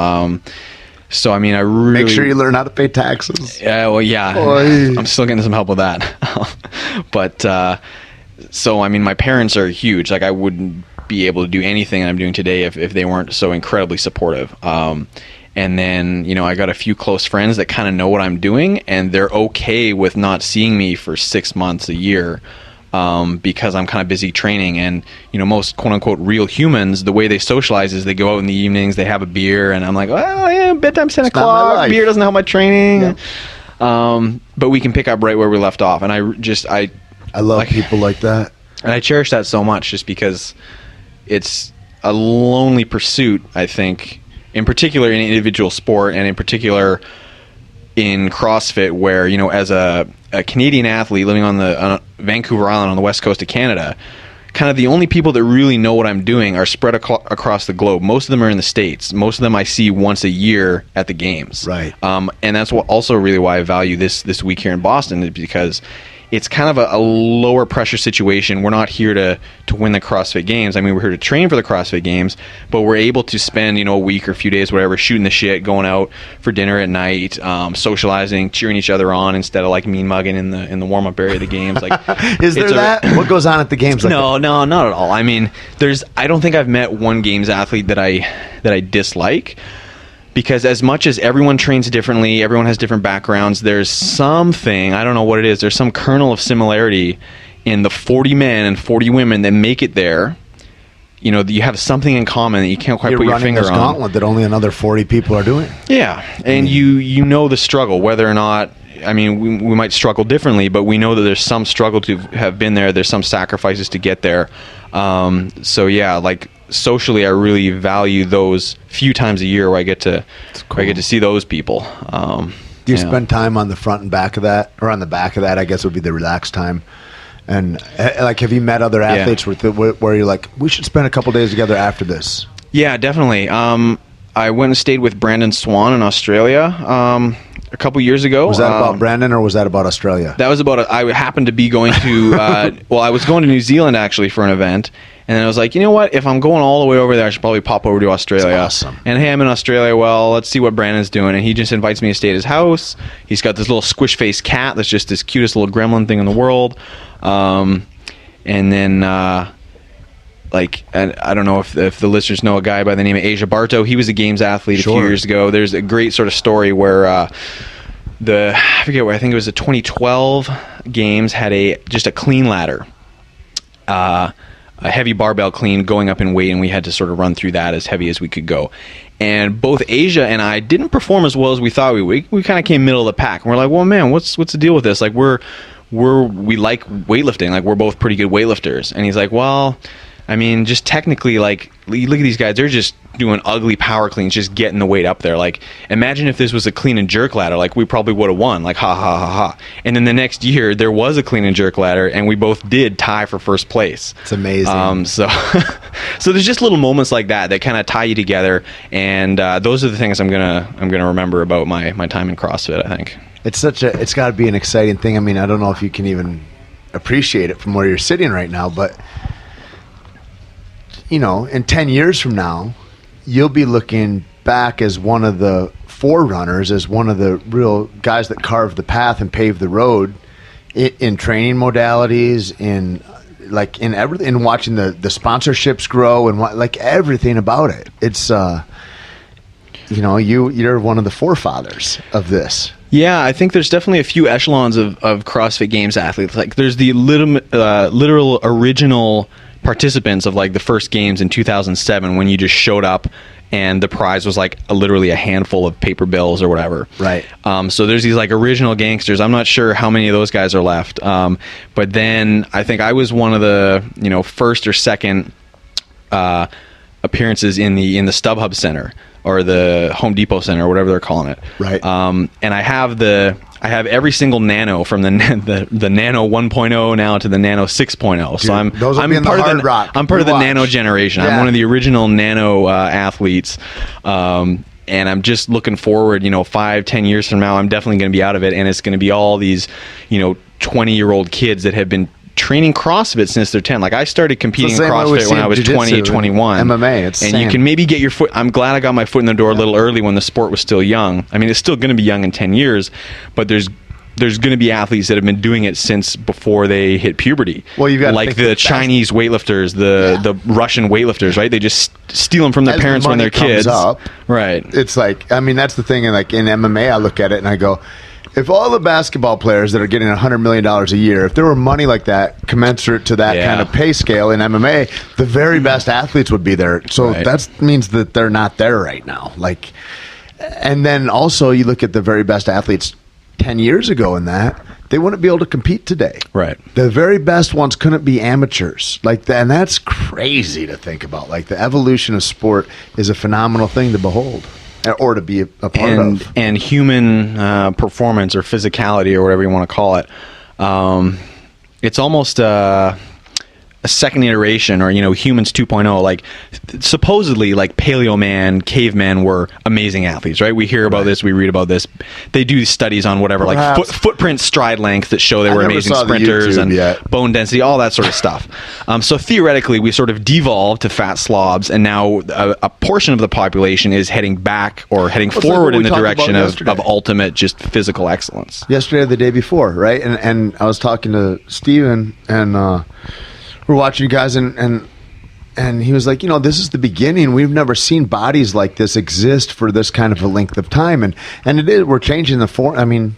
So, I mean, I really... Make sure you learn how to pay taxes. Yeah, well, yeah. Oy. I'm still getting some help with that. But, so, I mean, my parents are huge. Like, I wouldn't be able to do anything I'm doing today if they weren't so incredibly supportive. And then, I got a few close friends that kind of know what I'm doing, and they're okay with not seeing me for 6 months, a year. Because I'm kind of busy training, and most quote unquote real humans, the way they socialize is they go out in the evenings, they have a beer, and I'm like, well, yeah, bedtime's 10 o'clock, beer doesn't help my training. Yeah. But we can pick up right where we left off, and I love people like that, and I cherish that so much, just because it's a lonely pursuit, I think, in particular in individual sport, and in particular in CrossFit, where as a Canadian athlete living on Vancouver Island on the west coast of Canada, kind of the only people that really know what I'm doing are spread across the globe. Most of them are in the States. Most of them I see once a year at the games. Right. And that's also really why I value this week here in Boston, is because it's kind of a lower pressure situation. We're not here to win the CrossFit Games. I mean, we're here to train for the CrossFit Games, but we're able to spend, a week or a few days, whatever, shooting the shit, going out for dinner at night, socializing, cheering each other on instead of like mean mugging in the warm up area of the games. Like, is there that? What goes on at the games? No, not at all. I mean, I don't think I've met one games athlete that I dislike. Because as much as everyone trains differently, everyone has different backgrounds, there's something, I don't know what it is, there's some kernel of similarity in the 40 men and 40 women that make it there. You have something in common that you can't quite put your finger on. You're running this gauntlet that only another 40 people are doing. Yeah, and you know the struggle, whether or not, I mean, we might struggle differently, but we know that there's some struggle to have been there, there's some sacrifices to get there. So yeah, like, socially, I really value those few times a year where I get to see those people. Do you spend time on the front and back of that, or on the back of that? I guess would be the relaxed time. And like, have you met other athletes where you're like, we should spend a couple days together after this? Yeah, definitely. I went and stayed with Brandon Swan in Australia a couple years ago. Was that about Brandon, or was that about Australia? That was about I happened to be going to I was going to New Zealand actually for an event, and then I was like, you know what, if I'm going all the way over there, I should probably pop over to Australia. That's awesome. And hey, I'm in Australia, well, let's see what Brandon's doing. And he just invites me to stay at his house. He's got this little squish face cat that's just this cutest little gremlin thing in the world. And then and I don't know if the listeners know a guy by the name of Asia Barto. He was a games athlete a few years ago. There's a great sort of story where I forget where, I think it was the 2012 games had just a clean ladder, a heavy barbell clean going up in weight, and we had to sort of run through that as heavy as we could go. And both Asia and I didn't perform as well as we thought we would. We kind of came middle of the pack, and we're like, well, man, what's the deal with this? Like, we like weightlifting. Like, we're both pretty good weightlifters. And he's like, well, I mean, just technically, like, you look at these guys, they're just doing ugly power cleans, just getting the weight up there. Like, imagine if this was a clean and jerk ladder, like, we probably would have won, like, ha, ha, ha, ha. And then the next year, there was a clean and jerk ladder, and we both did tie for first place. It's amazing. So there's just little moments like that kind of tie you together, and those are the things I'm gonna remember about my time in CrossFit, I think. It's got to be an exciting thing. I mean, I don't know if you can even appreciate it from where you're sitting right now, but in 10 years from now, you'll be looking back as one of the forerunners, as one of the real guys that carved the path and paved the road in training modalities, in everything, in watching the sponsorships grow and everything about it. It's you're one of the forefathers of this. Yeah, I think there's definitely a few echelons of CrossFit Games athletes. Like, there's the literal original participants of, like, the first games in 2007, when you just showed up and the prize was like literally a handful of paper bills or whatever. Right. So there's these like original gangsters. I'm not sure how many of those guys are left. But then I think I was one of the first or second appearances in the StubHub Center or the Home Depot Center or whatever they're calling it. Right. And I have every single Nano from the Nano 1.0 now to the Nano 6.0. Dude, so I'm part of the Nano generation. Yeah. I'm one of the original Nano athletes. And I'm just looking forward, 5-10 years from now, I'm definitely going to be out of it. And it's going to be all these, 20-year-old kids that have been training CrossFit since they're 10. Like, I started competing in CrossFit when I was 20, 21. MMA, and you can maybe get your foot. I'm glad I got my foot in the door a little early when the sport was still young. I mean, it's still going to be young in 10 years, but there's going to be athletes that have been doing it since before they hit puberty. Well, you've got like the Chinese weightlifters, the Russian weightlifters, right? They just steal them from their parents when they're kids. Right. It's like, I mean, that's the thing. And like in MMA, I look at it and I go, if all the basketball players that are getting $100 million a year, if there were money like that commensurate to that kind of pay scale in MMA, the very best athletes would be there. So that means that they're not there right now. Like, and then also you look at the very best athletes 10 years ago in that, they wouldn't be able to compete today. Right. The very best ones couldn't be amateurs. Like that, and that's crazy to think about. Like, the evolution of sport is a phenomenal thing to behold. Or to be a part of. And human performance or physicality or whatever you want to call it. It's almost a second iteration, or humans 2.0. Like, supposedly, like Paleo Man, Caveman were amazing athletes, right? We hear about this, we read about this. They do studies on whatever, like footprint stride length that show they were amazing sprinters and bone density, all that sort of stuff. So theoretically, we sort of devolved to fat slobs, and now a portion of the population is heading back or heading forward in the direction of ultimate just physical excellence. Yesterday or the day before, right? And I was talking to Steven, and we're watching you guys, and he was like, this is the beginning. We've never seen bodies like this exist for this kind of a length of time, and it is. We're changing the form. I mean,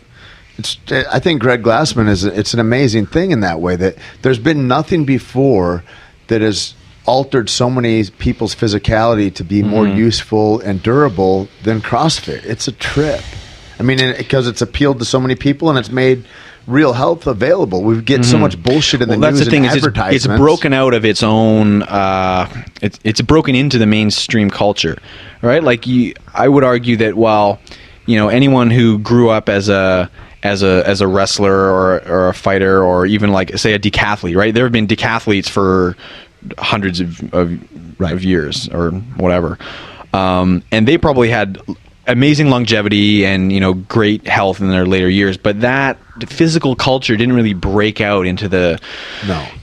I think Greg Glassman it's an amazing thing in that way, that there's been nothing before that has altered so many people's physicality to be more useful and durable than CrossFit. It's a trip. I mean, because it's appealed to so many people, and it's made real health available. We get so much bullshit in the news and advertisements. It's broken out of its own. It's broken into the mainstream culture, right? Like, I would argue that while anyone who grew up as a wrestler or a fighter, or even like say a decathlete, right? There have been decathletes for hundreds of years or whatever, and they probably had amazing longevity and great health in their later years, but that physical culture didn't really break out into the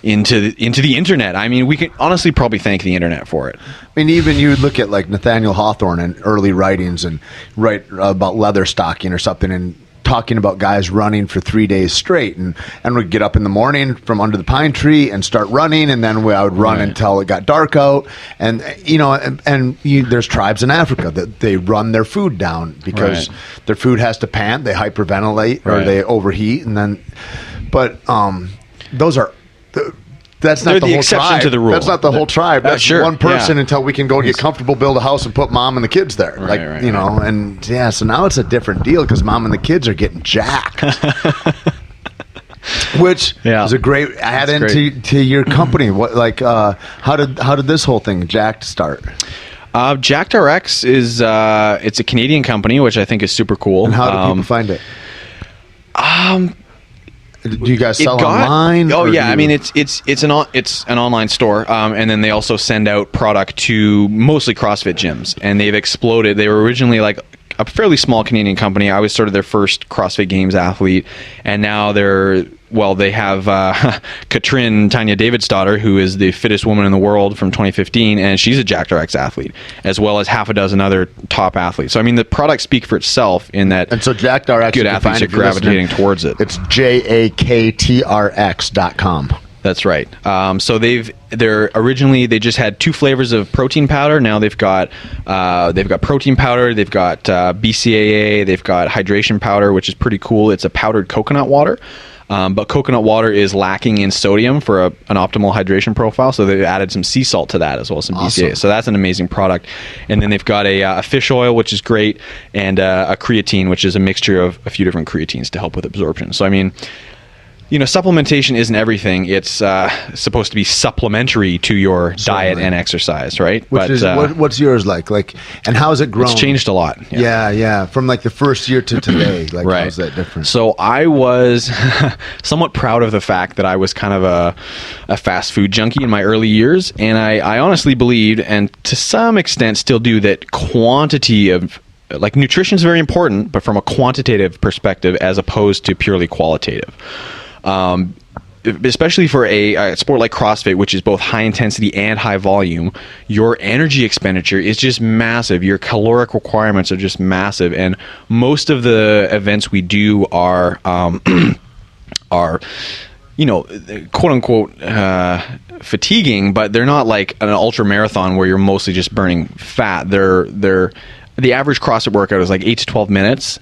internet. I mean, we can honestly probably thank the internet for it. I mean, even you look at like Nathaniel Hawthorne and early writings, and write about leather stocking or something, and talking about guys running for 3 days straight, and we'd get up in the morning from under the pine tree and start running, and then I would run until it got dark out, and there's tribes in Africa that they run their food down because their food has to pant, they hyperventilate or they overheat, and then those are that's not They're the the whole exception tribe. to the rule. That's not the whole tribe. That's sure. one person until we can go get comfortable, build a house, and put mom and the kids there. And so now it's a different deal because mom and the kids are getting jacked. Which Yeah. is a great add-in That's great. to your company. What how did this whole thing Jacked start? Jacked RX is it's a Canadian company, which I think is super cool. And how do people find it? Do you guys sell online? Oh or yeah, do I mean it's an online store, and then they also send out product to mostly CrossFit gyms, and they've exploded. They were originally like a fairly small Canadian company. I was sort of their first CrossFit Games athlete, and now they have Katrin Tanya Davidsdottir, who is the fittest woman in the world from 2015, and she's a Jacked RX athlete, as well as half a dozen other top athletes. So I mean, the products speak for itself in that. And so Jacked RX, good athletes are gravitating towards it. It's JAKTRX.com. That's right. So they're originally they just had 2 flavors of protein powder. Now they've got protein powder. They've got BCAA. They've got hydration powder, which is pretty cool. It's a powdered coconut water. But coconut water is lacking in sodium for an optimal hydration profile, so they've added some sea salt to that as well as some BCAA. So that's an amazing product. And then they've got a fish oil, which is great, and a creatine, which is a mixture of a few different creatines to help with absorption. So I mean, supplementation isn't everything. It's supposed to be supplementary to your diet and exercise, right? What's yours like? And how has it grown? It's changed a lot. Yeah. From like the first year to today, right. How's that different? So I was somewhat proud of the fact that I was kind of a fast food junkie in my early years, and I honestly believed, and to some extent still do, that quantity of nutrition is very important, but from a quantitative perspective as opposed to purely qualitative. Especially for a sport like CrossFit, which is both high intensity and high volume, your energy expenditure is just massive. Your caloric requirements are just massive, and most of the events we do are quote unquote fatiguing, but they're not like an ultra marathon where you're mostly just burning fat. The average CrossFit workout is like 8 to 12 minutes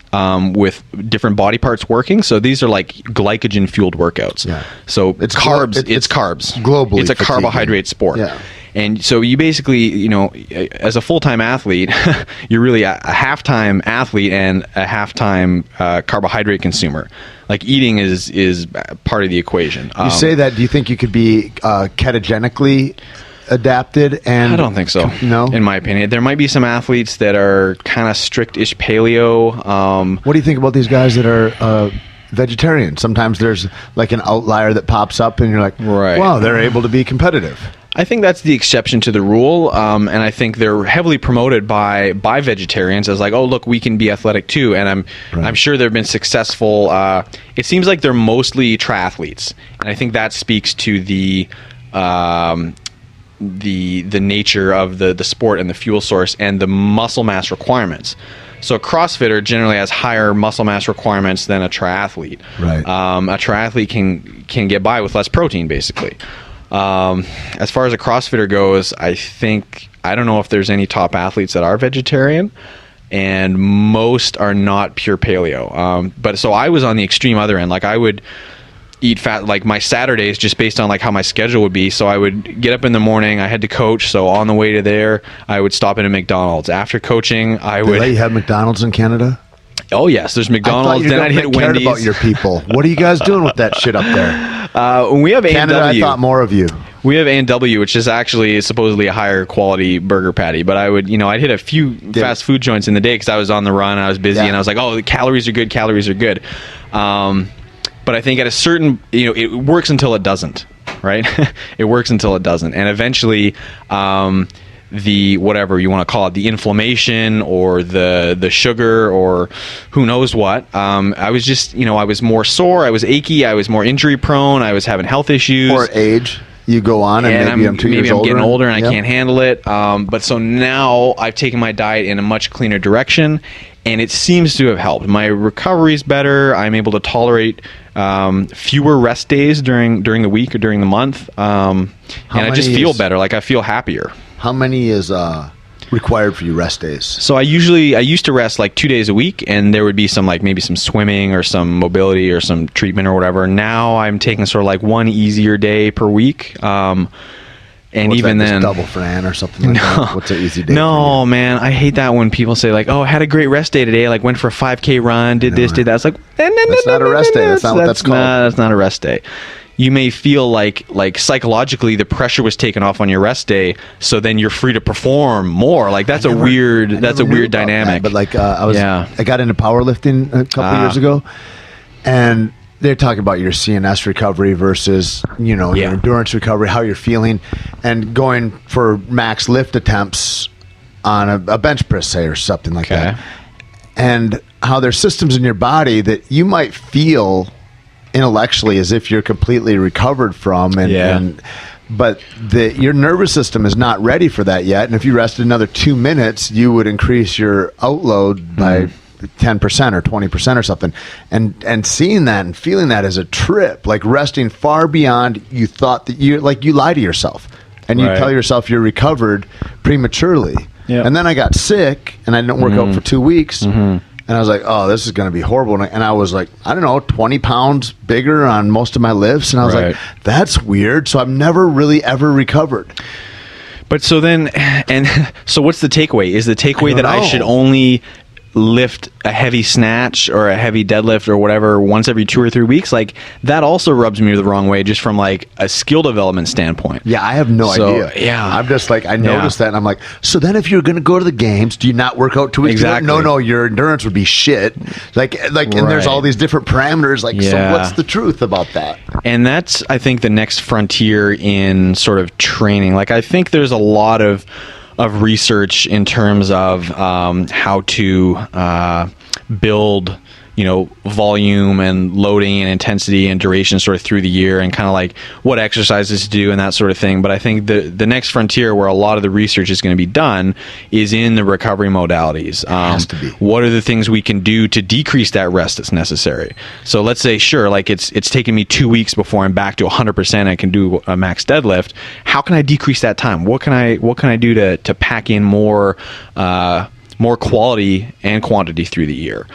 with different body parts working. So these are like glycogen fueled workouts. Yeah. So it's carbs. It's carbs. Globally, it's a fatiguing. carbohydrate sport. Yeah. And so you basically, as a full-time athlete, you're really a half-time athlete and a half-time carbohydrate consumer. Like eating is part of the equation. You say that. Do you think you could be ketogenically adapted? And I don't think so. No, in my opinion, there might be some athletes that are kind of strict-ish paleo. What do you think about these guys that are vegetarian? Sometimes there's like an outlier that pops up, and you're like, right. Wow, they're able to be competitive. I think that's the exception to the rule, and I think they're heavily promoted by vegetarians as like, oh look, we can be athletic too. And I'm sure they've been successful. It seems like they're mostly triathletes, and I think that speaks to the nature of the sport and the fuel source and the muscle mass requirements. So a CrossFitter generally has higher muscle mass requirements than a triathlete. Right. A triathlete can get by with less protein, basically. As far as a CrossFitter goes, I don't know if there's any top athletes that are vegetarian, and most are not pure paleo. But so I was on the extreme other end. Like I would eat fat like my Saturdays just based on like how my schedule would be. So I would get up in the morning, I had to coach, so on the way to there I would stop in at McDonald's. After coaching I would. They let you have McDonald's in Canada? Oh yes, there's McDonald's. Then I'd hit Wendy's. About your people. What are you guys doing with that shit up there? When we have Canada, A&W, I thought more of you. We have A&W, which is actually supposedly a higher quality burger patty. But I would, I'd hit a few fast food joints in the day because I was on the run, I was busy, and I was like, oh, the calories are good. But I think at a certain, it works until it doesn't, right? It works until it doesn't. And eventually, the whatever you want to call it, the inflammation or the sugar or who knows what, I was just, I was more sore, I was achy, I was more injury prone, I was having health issues. Or age. You go on and maybe I'm 2 years older. Maybe I'm getting older and I can't handle it. But so now I've taken my diet in a much cleaner direction, and it seems to have helped. My recovery is better. I'm able to tolerate fewer rest days during the week or during the month, and I just feel better. Like I feel happier. How many is required for you rest days? So I used to rest like 2 days a week, and there would be some like maybe some swimming or some mobility or some treatment or whatever. Now I'm taking sort of like one easier day per week. And What's even that, just then, double Fran or something like that. What's an easy day? no, man, I hate that when people say like, "Oh, I had a great rest day today. Like, went for a 5K run, did this, did that." It's like, That's not a rest day. That's not what that's called. That's not a rest day. You may feel like psychologically the pressure was taken off on your rest day, so then you're free to perform more. Like that's a weird dynamic. But like I got into powerlifting a couple years ago, and they're talking about your CNS recovery versus your endurance recovery, how you're feeling, and going for max lift attempts on a bench press, say, or something like that, and how there's systems in your body that you might feel intellectually as if you're completely recovered from, but your nervous system is not ready for that yet. And if you rested another 2 minutes, you would increase your outload by 10% or 20% or something. And seeing that and feeling that is a trip, like resting far beyond you thought that you lie to yourself and you tell yourself you're recovered prematurely. Yep. And then I got sick and I didn't work out for 2 weeks. And I was like, oh, this is going to be horrible. And I was like, I don't know, 20 pounds bigger on most of my lifts. And I was like, that's weird. So I've never really ever recovered. But so then, so what's the takeaway? Is the takeaway that I should only lift a heavy snatch or a heavy deadlift or whatever once every 2 or 3 weeks? Like that also rubs me the wrong way, just from like a skill development standpoint. Yeah, I have no idea. Yeah, I'm just like, I noticed that and I'm like, so then if you're going to go to the games, do you not work out 2 weeks? Exactly. No, your endurance would be shit. Like, and there's all these different parameters. Like, so what's the truth about that? And that's, I think, the next frontier in sort of training. Like, I think there's a lot of research in terms of how to build volume and loading and intensity and duration sort of through the year, and kind of like what exercises to do and that sort of thing. But I think the next frontier where a lot of the research is going to be done is in the recovery modalities. Has to be. What are the things we can do to decrease that rest that's necessary? So let's say, sure, like it's taken me 2 weeks before I'm back to 100%. I can do a max deadlift. How can I decrease that time? What can I do to pack in more quality and quantity through the year?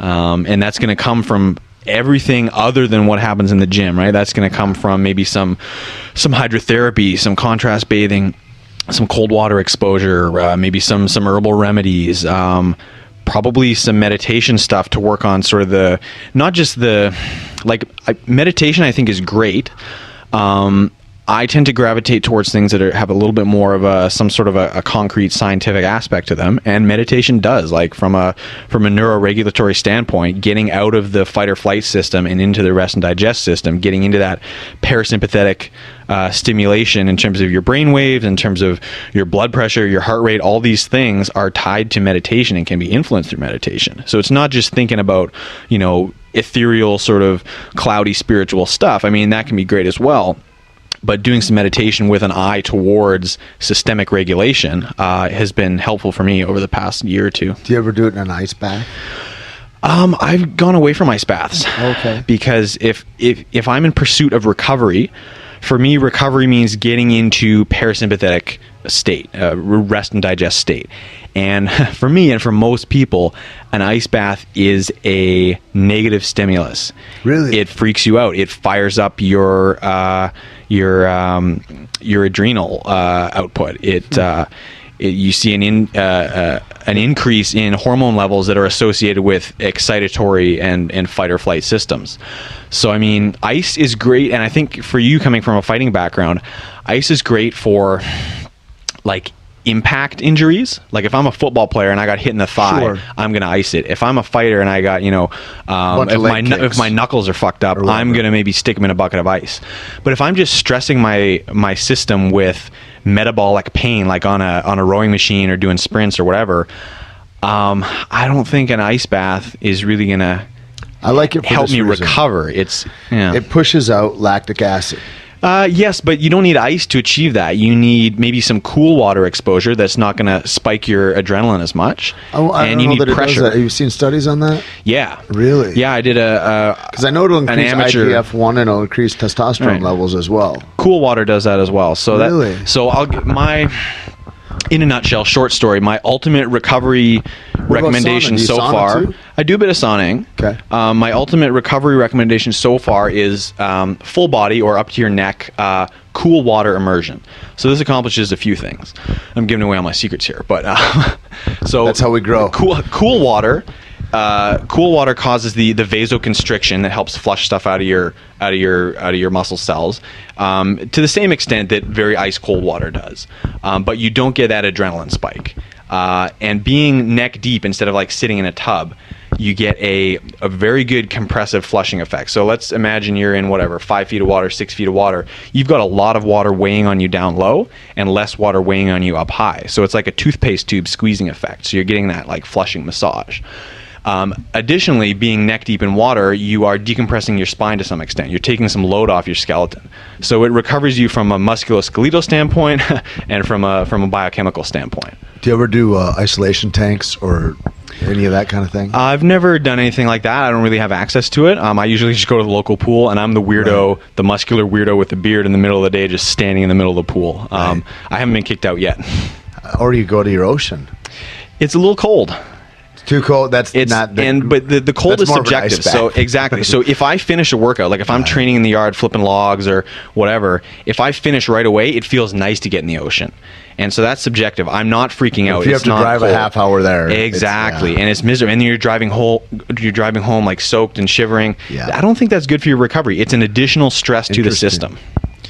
And that's going to come from everything other than what happens in the gym, right? That's going to come from maybe some hydrotherapy, some contrast bathing, some cold water exposure, maybe some herbal remedies, probably some meditation stuff to work on sort of meditation I think is great. I tend to gravitate towards things that have a little bit more of some sort of a concrete scientific aspect to them, and meditation does. Like from a neuroregulatory standpoint, getting out of the fight or flight system and into the rest and digest system, getting into that parasympathetic stimulation in terms of your brain waves, in terms of your blood pressure, your heart rate. All these things are tied to meditation and can be influenced through meditation. So it's not just thinking about ethereal sort of cloudy spiritual stuff. I mean, that can be great as well. But doing some meditation with an eye towards systemic regulation has been helpful for me over the past year or two. Do you ever do it in an ice bath? I've gone away from ice baths. Okay. Because if I'm in pursuit of recovery, for me, recovery means getting into parasympathetic state, rest and digest state. And for me and for most people, an ice bath is a negative stimulus. Really? It freaks you out. It fires up your adrenal output. You see an increase in hormone levels that are associated with excitatory and fight or flight systems. So, I mean, ice is great. And I think for you coming from a fighting background, ice is great for like impact injuries. Like if I'm a football player and I got hit in the thigh, I'm going to ice it. If I'm a fighter and I got, if my knuckles are fucked up, I'm going to maybe stick them in a bucket of ice. But if I'm just stressing my system with metabolic pain, like on a rowing machine or doing sprints or whatever, I don't think an ice bath is really going to help me recover. It pushes out lactic acid. Yes, but you don't need ice to achieve that. You need maybe some cool water exposure that's not going to spike your adrenaline as much. And you need pressure. Have you seen studies on that? Yeah. Really? Yeah, I did because I know it'll increase IGF-1 and it'll increase testosterone levels as well. Cool water does that as well. So really? So I'll get in a nutshell, short story, my ultimate recovery recommendation sauna? Do you so sauna far. too? I do a bit of sauning. Okay. My ultimate recovery recommendation so far is full body or up to your neck cool water immersion. So this accomplishes a few things. I'm giving away all my secrets here, but so That's how we grow. Cool water. Cool water causes the vasoconstriction that helps flush stuff out of your muscle cells to the same extent that very ice cold water does, but you don't get that adrenaline spike. And being neck deep instead of like sitting in a tub, you get a very good compressive flushing effect. So let's imagine you're in 5 feet of water, 6 feet of water. You've got a lot of water weighing on you down low and less water weighing on you up high. So it's like a toothpaste tube squeezing effect. So you're getting that like flushing massage. Additionally, being neck deep in water, you are decompressing your spine to some extent. You're taking some load off your skeleton. So it recovers you from a musculoskeletal standpoint and from a biochemical standpoint. Do you ever do isolation tanks or any of that kind of thing? I've never done anything like that. I don't really have access to it. I usually just go to the local pool, and I'm the weirdo, the muscular weirdo with the beard in the middle of the day, just standing in the middle of the pool. I haven't been kicked out yet. Or you go to your ocean? It's a little cold. Too cold. But the cold is subjective. So exactly. So if I finish a workout, like if I'm training in the yard, flipping logs or whatever, if I finish right away, it feels nice to get in the ocean. And so that's subjective. I'm not freaking out. If you have to drive a half hour there, exactly, and it's miserable. And you're driving home like soaked and shivering. Yeah. I don't think that's good for your recovery. It's an additional stress to the system.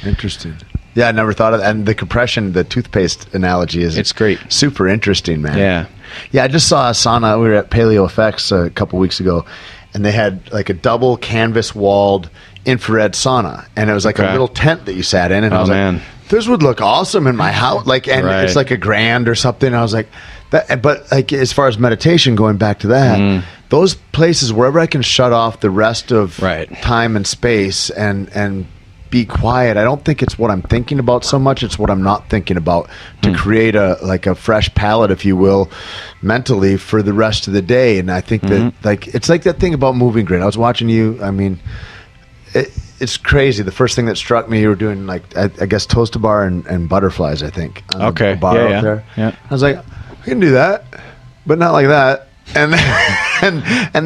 Interesting. Yeah, I never thought of that. And the compression, the toothpaste analogy it's great. Super interesting, man. Yeah. Yeah, I just saw a sauna. We were at Paleo FX a couple weeks ago, and they had like a double canvas walled infrared sauna, and it was like a little tent that you sat in, and I was like, this would look awesome in my house. It's like $1,000 or something. I was like, but like as far as meditation, going back to that, those places wherever I can shut off the rest of time and space and be quiet. I don't think it's what I'm thinking about so much. It's what I'm not thinking about to create a fresh palette, if you will, mentally for the rest of the day. And I think that it's like that thing about moving grid. I was watching you. I mean, it's crazy. The first thing that struck me, you were doing like I guess toast bar and butterflies. I think. On the bar up there. Yeah. I was like, I can do that, but not like that. And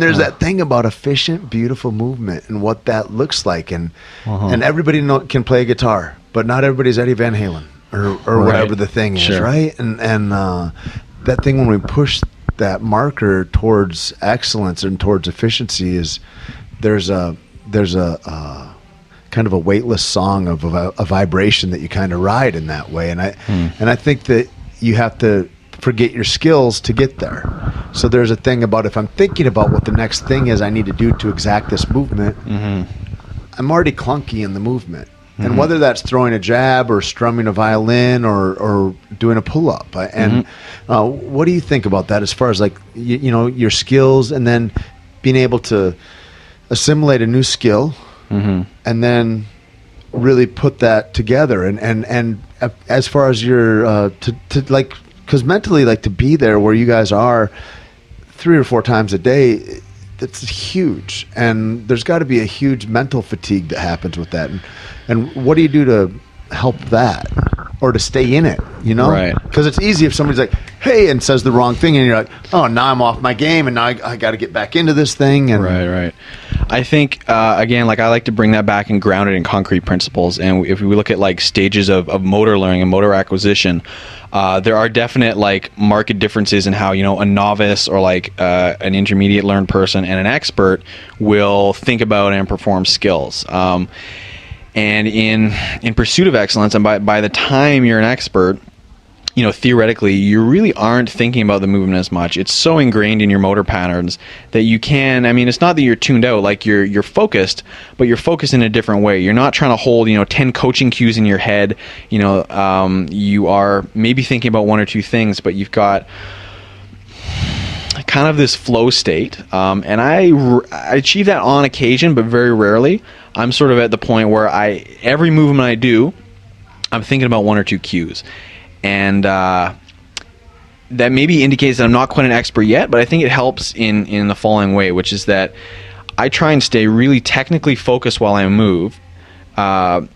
there's that thing about efficient, beautiful movement and what that looks like, and everybody can play guitar, but not everybody's Eddie Van Halen or whatever the thing is, right? And that thing when we push that marker towards excellence and towards efficiency is there's a kind of a weightless song of a vibration that you kind of ride in that way, and I think that you have to forget your skills to get there. So there's a thing about if I'm thinking about what the next thing is I need to do to exact this movement, I'm already clunky in the movement. And whether that's throwing a jab or strumming a violin or doing a pull-up. And what do you think about that as far as like, you know, your skills and then being able to assimilate a new skill and then really put that together? And as far as your, to like, because mentally, like to be there where you guys are 3 or 4 times a day, that's huge. And there's got to be a huge mental fatigue that happens with that. And what do you do to help that or to stay in it, you know? Right. Because it's easy if somebody's like, hey, and says the wrong thing, and you're like, oh, now I'm off my game, and now I got to get back into this thing. And Right. I think, again, like I like to bring that back and ground it in concrete principles. And if we look at like stages of motor learning and motor acquisition, there are definite like marked differences in how, you know, a novice or like an intermediate learned person and an expert will think about and perform skills. And in pursuit of excellence, and by the time you're an expert, you know, theoretically, you really aren't thinking about the movement as much. It's so ingrained in your motor patterns that you can, I mean, it's not that you're tuned out, like you're focused, but you're focused in a different way. You're not trying to hold, 10 coaching cues in your head. You are maybe thinking about 1 or 2 things, but you've got kind of this flow state. And I achieve that on occasion, but very rarely. I'm sort of at the point where every movement I do, I'm thinking about 1 or 2 cues. And that maybe indicates that I'm not quite an expert yet, but I think it helps in the following way, which is that I try and stay really technically focused while I move, and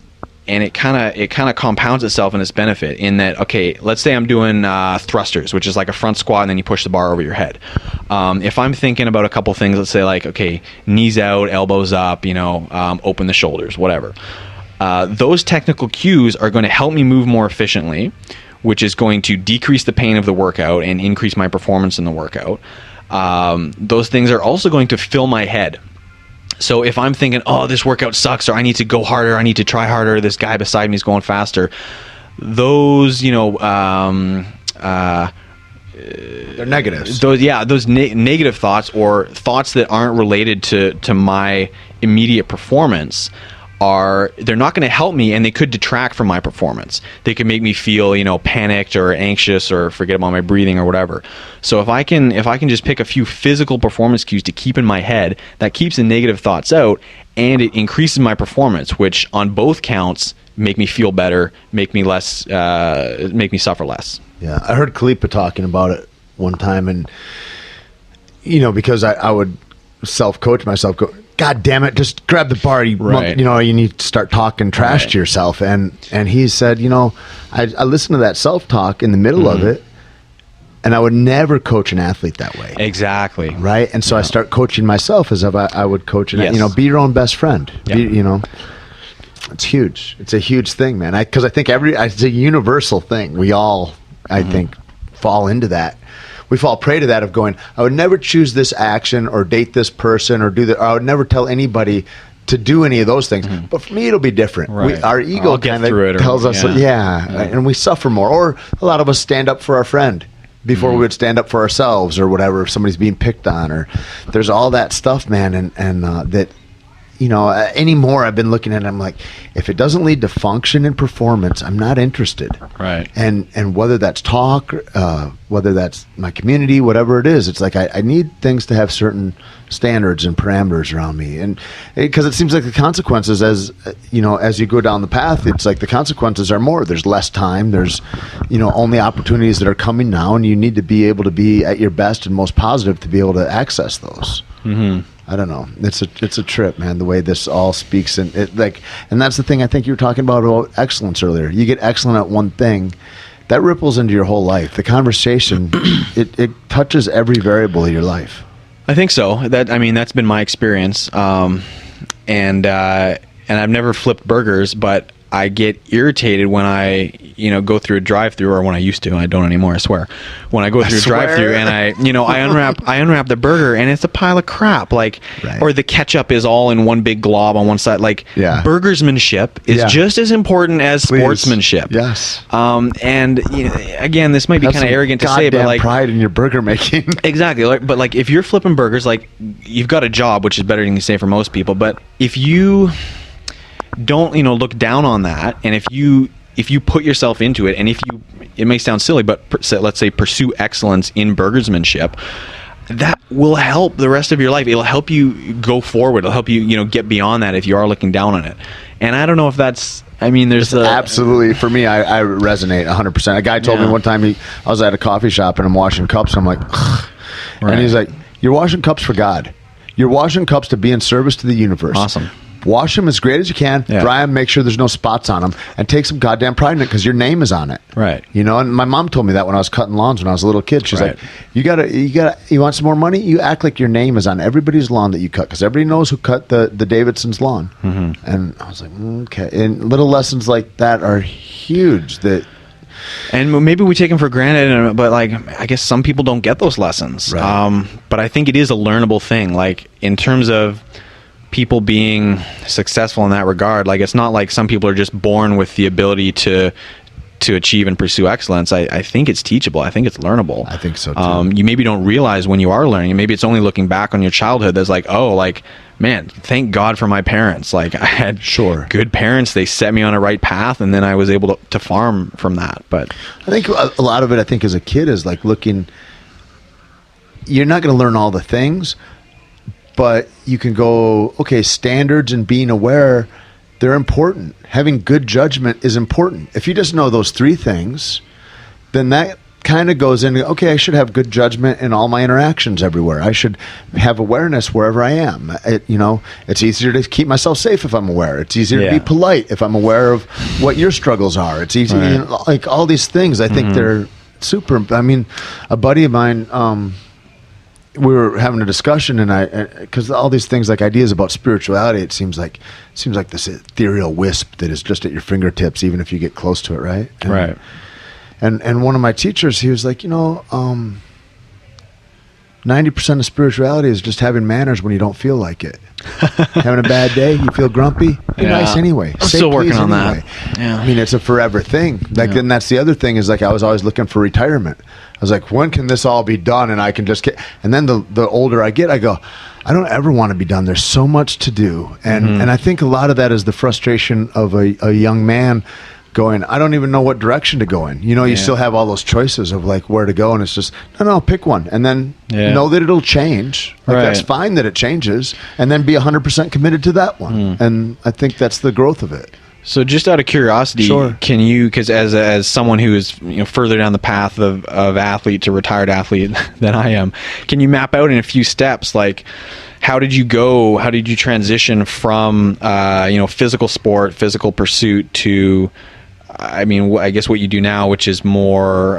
it kind of compounds itself in its benefit. In that, okay, let's say I'm doing thrusters, which is like a front squat, and then you push the bar over your head. If I'm thinking about a couple things, let's say like, okay, knees out, elbows up, open the shoulders, whatever. Those technical cues are going to help me move more efficiently, which is going to decrease the pain of the workout and increase my performance in the workout. Those things are also going to fill my head. So if I'm thinking, oh, this workout sucks, or I need to go harder, I need to try harder, this guy beside me is going faster, those, they're negatives. Those negative thoughts, or thoughts that aren't related to my immediate performance, they're not going to help me, and they could detract from my performance. They could make me feel, panicked or anxious, or forget about my breathing or whatever. So if I can just pick a few physical performance cues to keep in my head, that keeps the negative thoughts out, and it increases my performance, which on both counts make me feel better, make me suffer less. Yeah, I heard Kalipa talking about it one time, and because I would self-coach myself, go, God damn it, just grab the bar. Right. You need to start talking trash to yourself. And he said, I listened to that self-talk in the middle of it, and I would never coach an athlete that way. Exactly. Right? And so I start coaching myself as if I would coach an Yes. be your own best friend. Yep. It's huge. It's a huge thing, man. Because I think it's a universal thing. We all, I think, fall into that. We fall prey to that of going, I would never choose this action or date this person or do that. Or I would never tell anybody to do any of those things. But for me, it'll be different. Right. Our ego kind of tells us, and we suffer more. Or a lot of us stand up for our friend before we would stand up for ourselves, or whatever, if somebody's being picked on, or there's all that stuff, man. And that, anymore I've been looking at it, I'm like, if it doesn't lead to function and performance, I'm not interested. Right. And whether that's talk, whether that's my community, whatever it is, it's like I need things to have certain standards and parameters around me. And because it seems like the consequences, as you go down the path, it's like the consequences are more. There's less time. There's, only opportunities that are coming now, and you need to be able to be at your best and most positive to be able to access those. Mm-hmm. I don't know. It's a trip, man. The way this all speaks, and that's the thing. I think you were talking about excellence earlier. You get excellent at one thing, that ripples into your whole life. The conversation, it touches every variable of your life. I think so. That's been my experience. And I've never flipped burgers, but I get irritated when I, go through a drive-through, or when I used to. I don't anymore, I swear. When I go through a drive-through and I unwrap the burger, and it's a pile of crap, or the ketchup is all in one big glob on one side. Burgersmanship is just as important as sportsmanship. Yes. And again, this might be kind of arrogant to say, but pride in your burger making. Exactly. But if you're flipping burgers, you've got a job, which is better than you say for most people. But if you don't look down on that, and if you put yourself into it, and it may sound silly, but let's say pursue excellence in burgersmanship, that will help the rest of your life. It'll help you go forward. It'll help you get beyond that if you are looking down on it. And I don't know if that's absolutely, for me, I resonate 100%. A guy told me one time, I was at a coffee shop and I'm washing cups, and I'm like, ugh. Right. And he's like, you're washing cups for God. You're washing cups to be in service to the universe. Awesome. Wash them as great as you can. Yeah. Dry them. Make sure there's no spots on them, and take some goddamn pride in it, because your name is on it. Right. And my mom told me that when I was cutting lawns when I was a little kid. She's like, you want some more money? You act like your name is on everybody's lawn that you cut, because everybody knows who cut the Davidson's lawn. Mm-hmm. And I was like, okay. And little lessons like that are huge. And maybe we take them for granted, but I guess some people don't get those lessons. Right. But I think it is a learnable thing. In terms of people being successful in that regard, it's not like some people are just born with the ability to achieve and pursue excellence. I think it's teachable. I think it's learnable. I think so too. You maybe don't realize when you are learning. Maybe it's only looking back on your childhood that's man, thank God for my parents. I had good parents. They set me on a right path, and then I was able to farm from that. But I think a lot of it, as a kid, is looking. You're not going to learn all the things, but you can go, okay, standards and being aware, they're important. Having good judgment is important. If you just know those three things, then that kind of goes into, okay, I should have good judgment in all my interactions everywhere. I should have awareness wherever I am. It's easier to keep myself safe if I'm aware. It's easier to be polite if I'm aware of what your struggles are. It's easy, all these things. I think they're super. A buddy of mine, we were having a discussion, and because all these things like ideas about spirituality, it seems like this ethereal wisp that is just at your fingertips, even if you get close to it, right? Right. And one of my teachers, he was like, 90% of spirituality is just having manners when you don't feel like it. Having a bad day, you feel grumpy. Be nice anyway. I'm Say still working please on anyway. that. Yeah. I mean, it's a forever thing. Like, then that's the other thing is like I was always looking for retirement. I was like, when can this all be done? And I can just get. And then the older I get, I go, I don't ever want to be done. There's so much to do, and I think a lot of that is the frustration of a young man going, I don't even know what direction to go in. You still have all those choices of like where to go, and it's just no, pick one, and then know that it'll change. Like that's fine that it changes, and then be 100% committed to that one. And I think that's the growth of it. So just out of curiosity, Sure. can you, because as someone who is further down the path of athlete to retired athlete than I am, can you map out in a few steps like how did you transition from physical sport, physical pursuit to I guess what you do now, which is more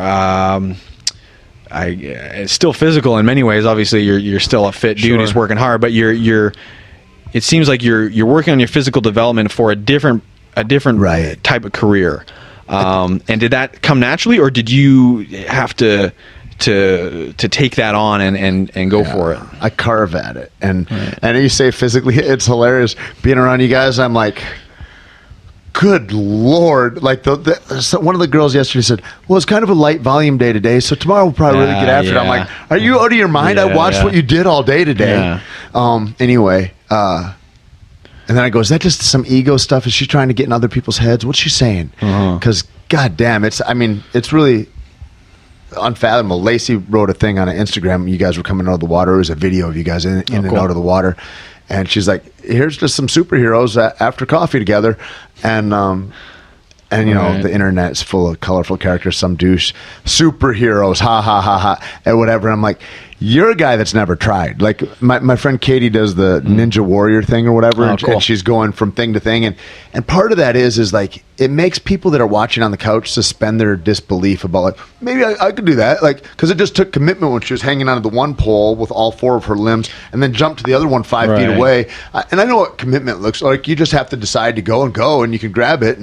it's still physical in many ways. Obviously you're still a fit dude who's working hard, but you're it seems like you're working on your physical development for a different Right. type of career. And did that come naturally, or did you have to take that on and go for it? I carve at it, and you say physically, it's hilarious being around you guys. I'm like, good Lord! Like so one of the girls yesterday said, "Well, it's kind of a light volume day today, so tomorrow we'll probably really get after it." I'm like, "Are you out of your mind? I watched what you did all day today." Anyway. And then I go, is that just some ego stuff? Is she trying to get in other people's heads? What's she saying? Because, goddamn, it's really unfathomable. Lacey wrote a thing on Instagram. You guys were coming out of the water. It was a video of you guys in and out of the water. And she's like, here's just some superheroes after coffee together. And the internet's full of colorful characters, some douche, superheroes, ha, ha, ha, ha, and whatever. I'm like, you're a guy that's never tried. Like, my friend Katie does the Ninja Warrior thing or whatever, and she's going from thing to thing. And part of that is like, it makes people that are watching on the couch suspend their disbelief about, like, maybe I could do that. Like, because it just took commitment when she was hanging onto the one pole with all four of her limbs and then jumped to the other one 5 feet away. And I know what commitment looks like. You just have to decide to go, and you can grab it.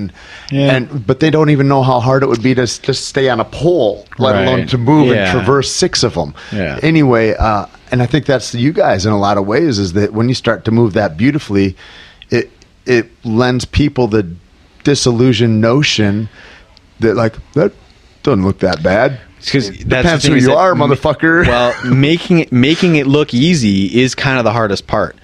But they don't even know how hard it would be to just stay on a pole, let alone to move and traverse 6 of them. Anyway, and I think that's you guys in a lot of ways, is that when you start to move that beautifully, it lends people the disillusioned notion that, like, that doesn't look that bad. Because depends who you are, motherfucker. Well, making it look easy is kind of the hardest part.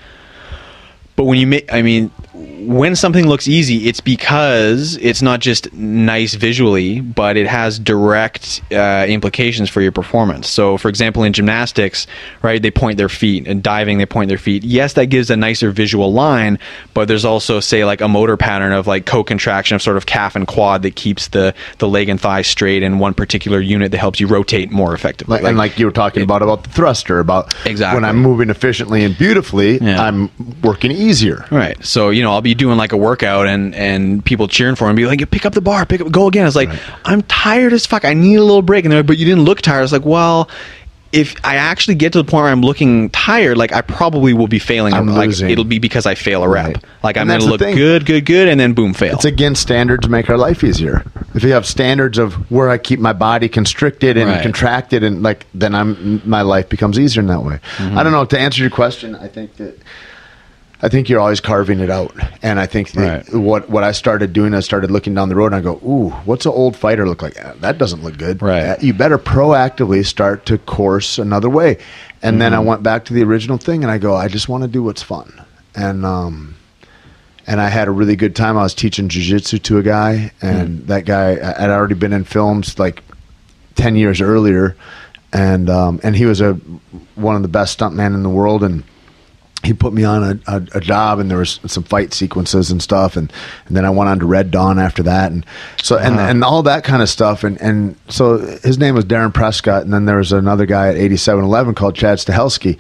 But when something looks easy, it's because it's not just nice visually, but it has direct implications for your performance. So, for example, in gymnastics, right, they point their feet, and diving, they point their feet. Yes, that gives a nicer visual line, but there's also, say, like a motor pattern of like co-contraction of sort of calf and quad that keeps the leg and thigh straight in one particular unit that helps you rotate more effectively. And like you were talking about the thruster, about when I'm moving efficiently and beautifully, I'm working easier. Right. So, I'll be doing like a workout and people cheering for me and be like, pick up the bar, go again. It's like, I'm tired as fuck. I need a little break. And they're like, but you didn't look tired. It's like, well, if I actually get to the point where I'm looking tired, like, I probably will be failing. It'll be because I fail a rep. Like, I'm going to look good, and then boom, fail. It's again, standards make our life easier. If you have standards of where I keep my body constricted and contracted, and like, then my life becomes easier in that way. I don't know. To answer your question, I think you're always carving it out. And I think what I started doing, I started looking down the road and I go, ooh, what's an old fighter look like? That doesn't look good. Right. You better proactively start to course another way. And then I went back to the original thing and I go, I just want to do what's fun. And I had a really good time. I was teaching jiu-jitsu to a guy, and that guy had already been in films like 10 years earlier. And he was one of the best stuntmen in the world. And he put me on a job, and there was some fight sequences and stuff, and then I went on to Red Dawn after that, and so and all that kind of stuff, and so his name was Darren Prescott, and then there was another guy at 8711 called Chad Stahelski,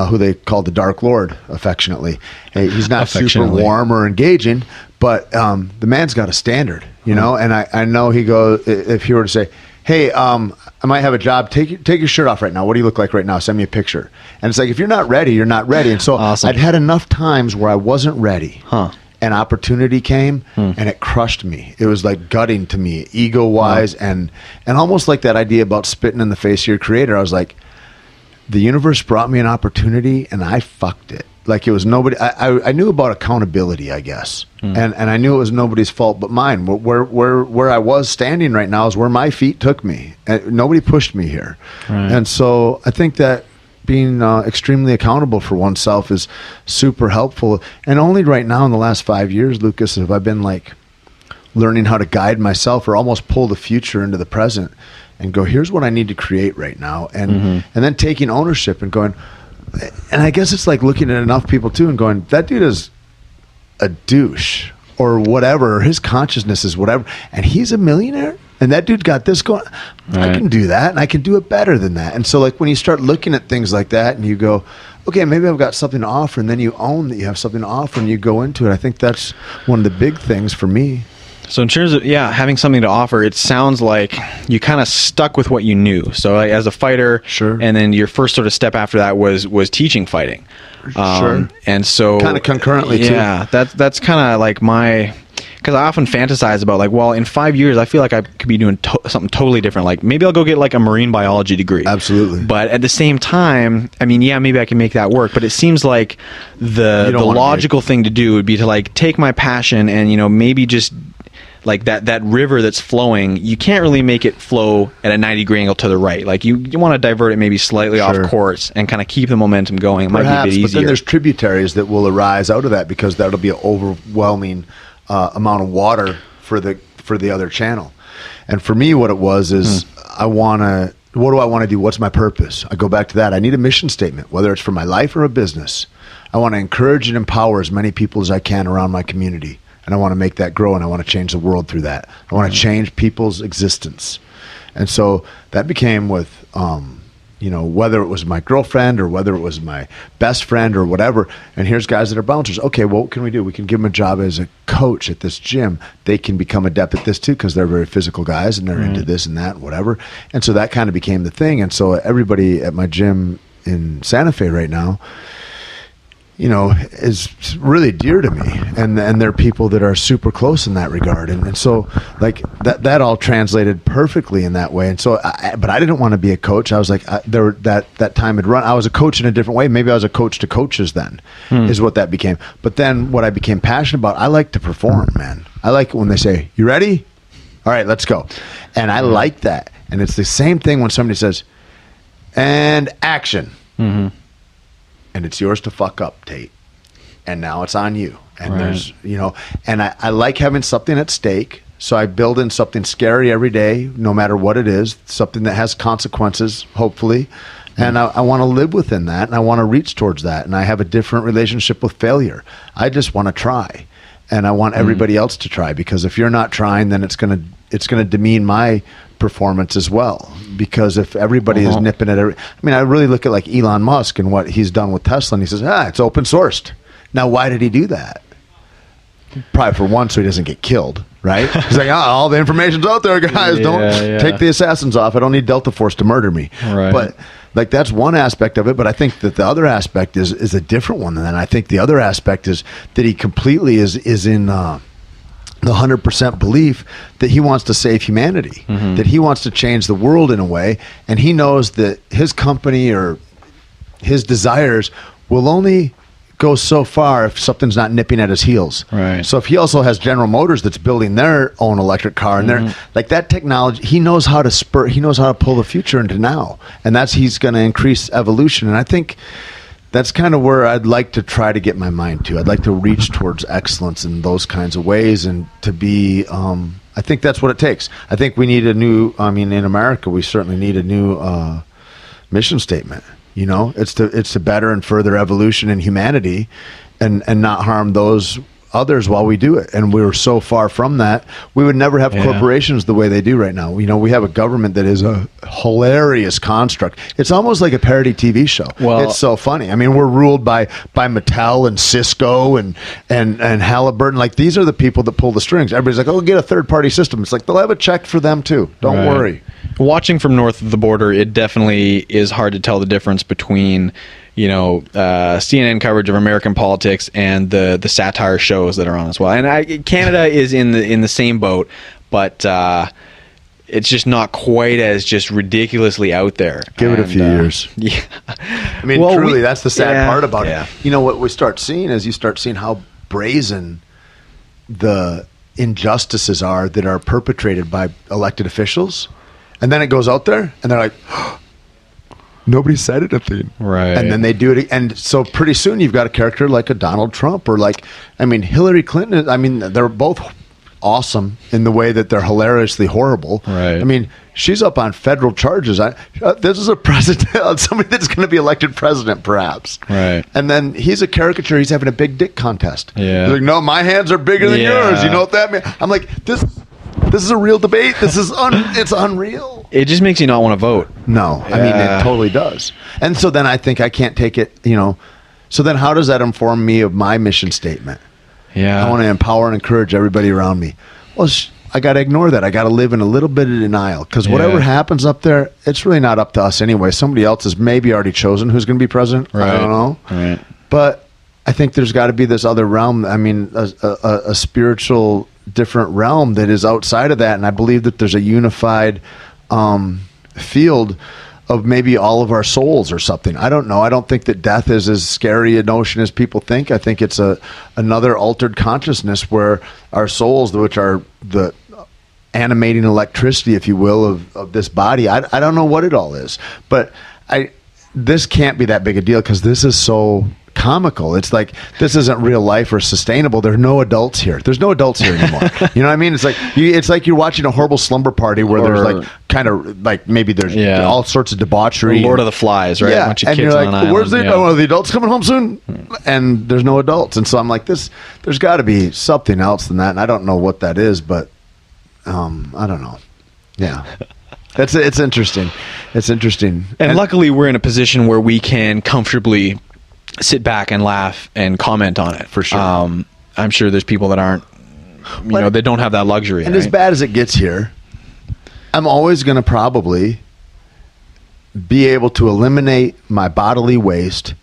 who they called the Dark Lord affectionately. He's not super warm or engaging, but the man's got a standard, and I know he goes, if he were to say, hey, I might have a job. Take your shirt off right now. What do you look like right now? Send me a picture. And it's like, if you're not ready, you're not ready. And so Awesome. I'd had enough times where I wasn't ready. An opportunity came and it crushed me. It was like gutting to me, ego wise, and almost like that idea about spitting in the face of your creator. I was like, the universe brought me an opportunity and I fucked it. Like it was nobody. I knew about accountability, I guess, and I knew it was nobody's fault but mine. Where I was standing right now is where my feet took me. And nobody pushed me here, and so I think that being extremely accountable for oneself is super helpful. And only right now in the last 5 years, Lucas, have I been like learning how to guide myself or almost pull the future into the present and go, here's what I need to create right now, and then taking ownership and going. And I guess it's like looking at enough people too and going, that dude is a douche or whatever, or his consciousness is whatever, and he's a millionaire and that dude got this going. I can do that and I can do it better than that. And so like when you start looking at things like that and you go, okay, maybe I've got something to offer, and then you own that you have something to offer and you go into it. I think that's one of the big things for me. So in terms of having something to offer, it sounds like you kind of stuck with what you knew. So like, as a fighter, sure, and then your first sort of step after that was teaching fighting. Sure. And so kind of concurrently too. Yeah, that's kind of like because I often fantasize about like, well, in 5 years, I feel like I could be doing something totally different. Like maybe I'll go get like a marine biology degree. Absolutely. But at the same time, I mean, maybe I can make that work. But it seems like the logical thing to do would be to like take my passion and, maybe just like that river that's flowing, you can't really make it flow at a 90-degree angle to the right. Like you want to divert it maybe slightly off course and kind of keep the momentum going. It might be a bit easier. But then there's tributaries that will arise out of that because that'll be an overwhelming amount of water for the other channel. And for me, what it was is what do I want to do? What's my purpose? I go back to that. I need a mission statement, whether it's for my life or a business. I want to encourage and empower as many people as I can around my community. And I want to make that grow, and I want to change the world through that. I want to change people's existence. And so that became with, whether it was my girlfriend or whether it was my best friend or whatever. And here's guys that are bouncers. Okay, well, what can we do? We can give them a job as a coach at this gym. They can become adept at this too because they're very physical guys and they're into this and that and whatever. And so that kind of became the thing. And so everybody at my gym in Santa Fe right now, is really dear to me, and they're people that are super close in that regard, and so like that all translated perfectly in that way. And so, but I didn't want to be a coach. I was like, that time had run. I was a coach in a different way. Maybe I was a coach to coaches then, is what that became. But then what I became passionate about, I like to perform, man. I like it when they say, "You ready? All right, let's go," and I like that. And it's the same thing when somebody says, "And action." And it's yours to fuck up, Tait. And now it's on you. And there's, and I like having something at stake. So I build in something scary every day, no matter what it is, something that has consequences, hopefully. And I want to live within that, and I want to reach towards that. And I have a different relationship with failure. I just want to try. And I want everybody else to try, because if you're not trying, then it's going to demean my performance as well. Because if everybody is nipping at I really look at like Elon Musk and what he's done with Tesla, and he says, it's open sourced. Now, why did he do that? Probably for one, so he doesn't get killed, right? He's like, all the information's out there, guys. Don't take the assassins off. I don't need Delta Force to murder me. Right. But like that's one aspect of it. But I think that the other aspect is a different one. And then I think the other aspect is that he completely is in the 100% belief that he wants to save humanity, that he wants to change the world in a way, and he knows that his company or his desires will only go so far if something's not nipping at his heels. Right. So if he also has General Motors that's building their own electric car, and they're like that technology, he knows how to pull the future into now, and he's going to increase evolution. And I think that's kind of where I'd like to try to get my mind to. I'd like to reach towards excellence in those kinds of ways, and to be, I think that's what it takes. I think we need in America, we certainly need a new mission statement. It's to better and further evolution in humanity and not harm those others while we do it. And we're so far from that. We would never have corporations the way they do right now. You know, we have a government that is a hilarious construct. It's almost like a parody TV show. Well, it's so funny. I mean, we're ruled by Mattel and Cisco and Halliburton. Like, these are the people that pull the strings. Everybody's like, oh, get a third-party system. It's like, they'll have it checked for them too. Don't worry. Watching from north of the border, it definitely is hard to tell the difference between, you know, CNN coverage of American politics and the satire shows that are on as well. And Canada is in the same boat, but it's just not quite as just ridiculously out there. Give it a few years. Yeah. I mean, truly, that's the sad part about it. You know, what we start seeing is you start seeing how brazen the injustices are that are perpetrated by elected officials. And then it goes out there, and they're like, nobody said anything. Right. And then they do it. And so pretty soon you've got a character like a Donald Trump or like, I mean, Hillary Clinton. I mean, they're both awesome in the way that they're hilariously horrible. Right. I mean, she's up on federal charges. This is a president, somebody that's going to be elected president, perhaps. Right. And then he's a caricature. He's having a big dick contest. Yeah. He's like, no, my hands are bigger than yours. You know what that means? I'm like, this is a real debate. This is it's unreal. It just makes you not want to vote. No, I mean, it totally does. And so then I think I can't take it, you know. So then how does that inform me of my mission statement? Yeah. I want to empower and encourage everybody around me. Well, I got to ignore that. I got to live in a little bit of denial because whatever happens up there, it's really not up to us anyway. Somebody else has maybe already chosen who's going to be president. Right. I don't know. Right. But I think there's got to be this other realm. I mean, a spiritual different realm that is outside of that. And I believe that there's a unified field of maybe all of our souls or something. I don't know. I don't think that death is as scary a notion as people think. I think it's another altered consciousness where our souls, which are the animating electricity, if you will, of this body. I don't know what it all is, but this can't be that big a deal because this is so comical. It's like, this isn't real life or sustainable. There are no adults here. There's no adults here anymore. You know what I mean? It's like you're watching a horrible slumber party where there's like kind of like maybe there's all sorts of debauchery. Lord of the Flies, right? Yeah. Bunch of And kids you're on an like, island. where's are the adults coming home soon? And there's no adults. And so I'm like, there's got to be something else than that. And I don't know what that is, but I don't know. Yeah. It's interesting. It's interesting. And luckily we're in a position where we can comfortably sit back and laugh and comment on it. For sure. I'm sure there's people that aren't, you know, they don't have that luxury. And right? as bad as it gets here, I'm always going to probably be able to eliminate my bodily waste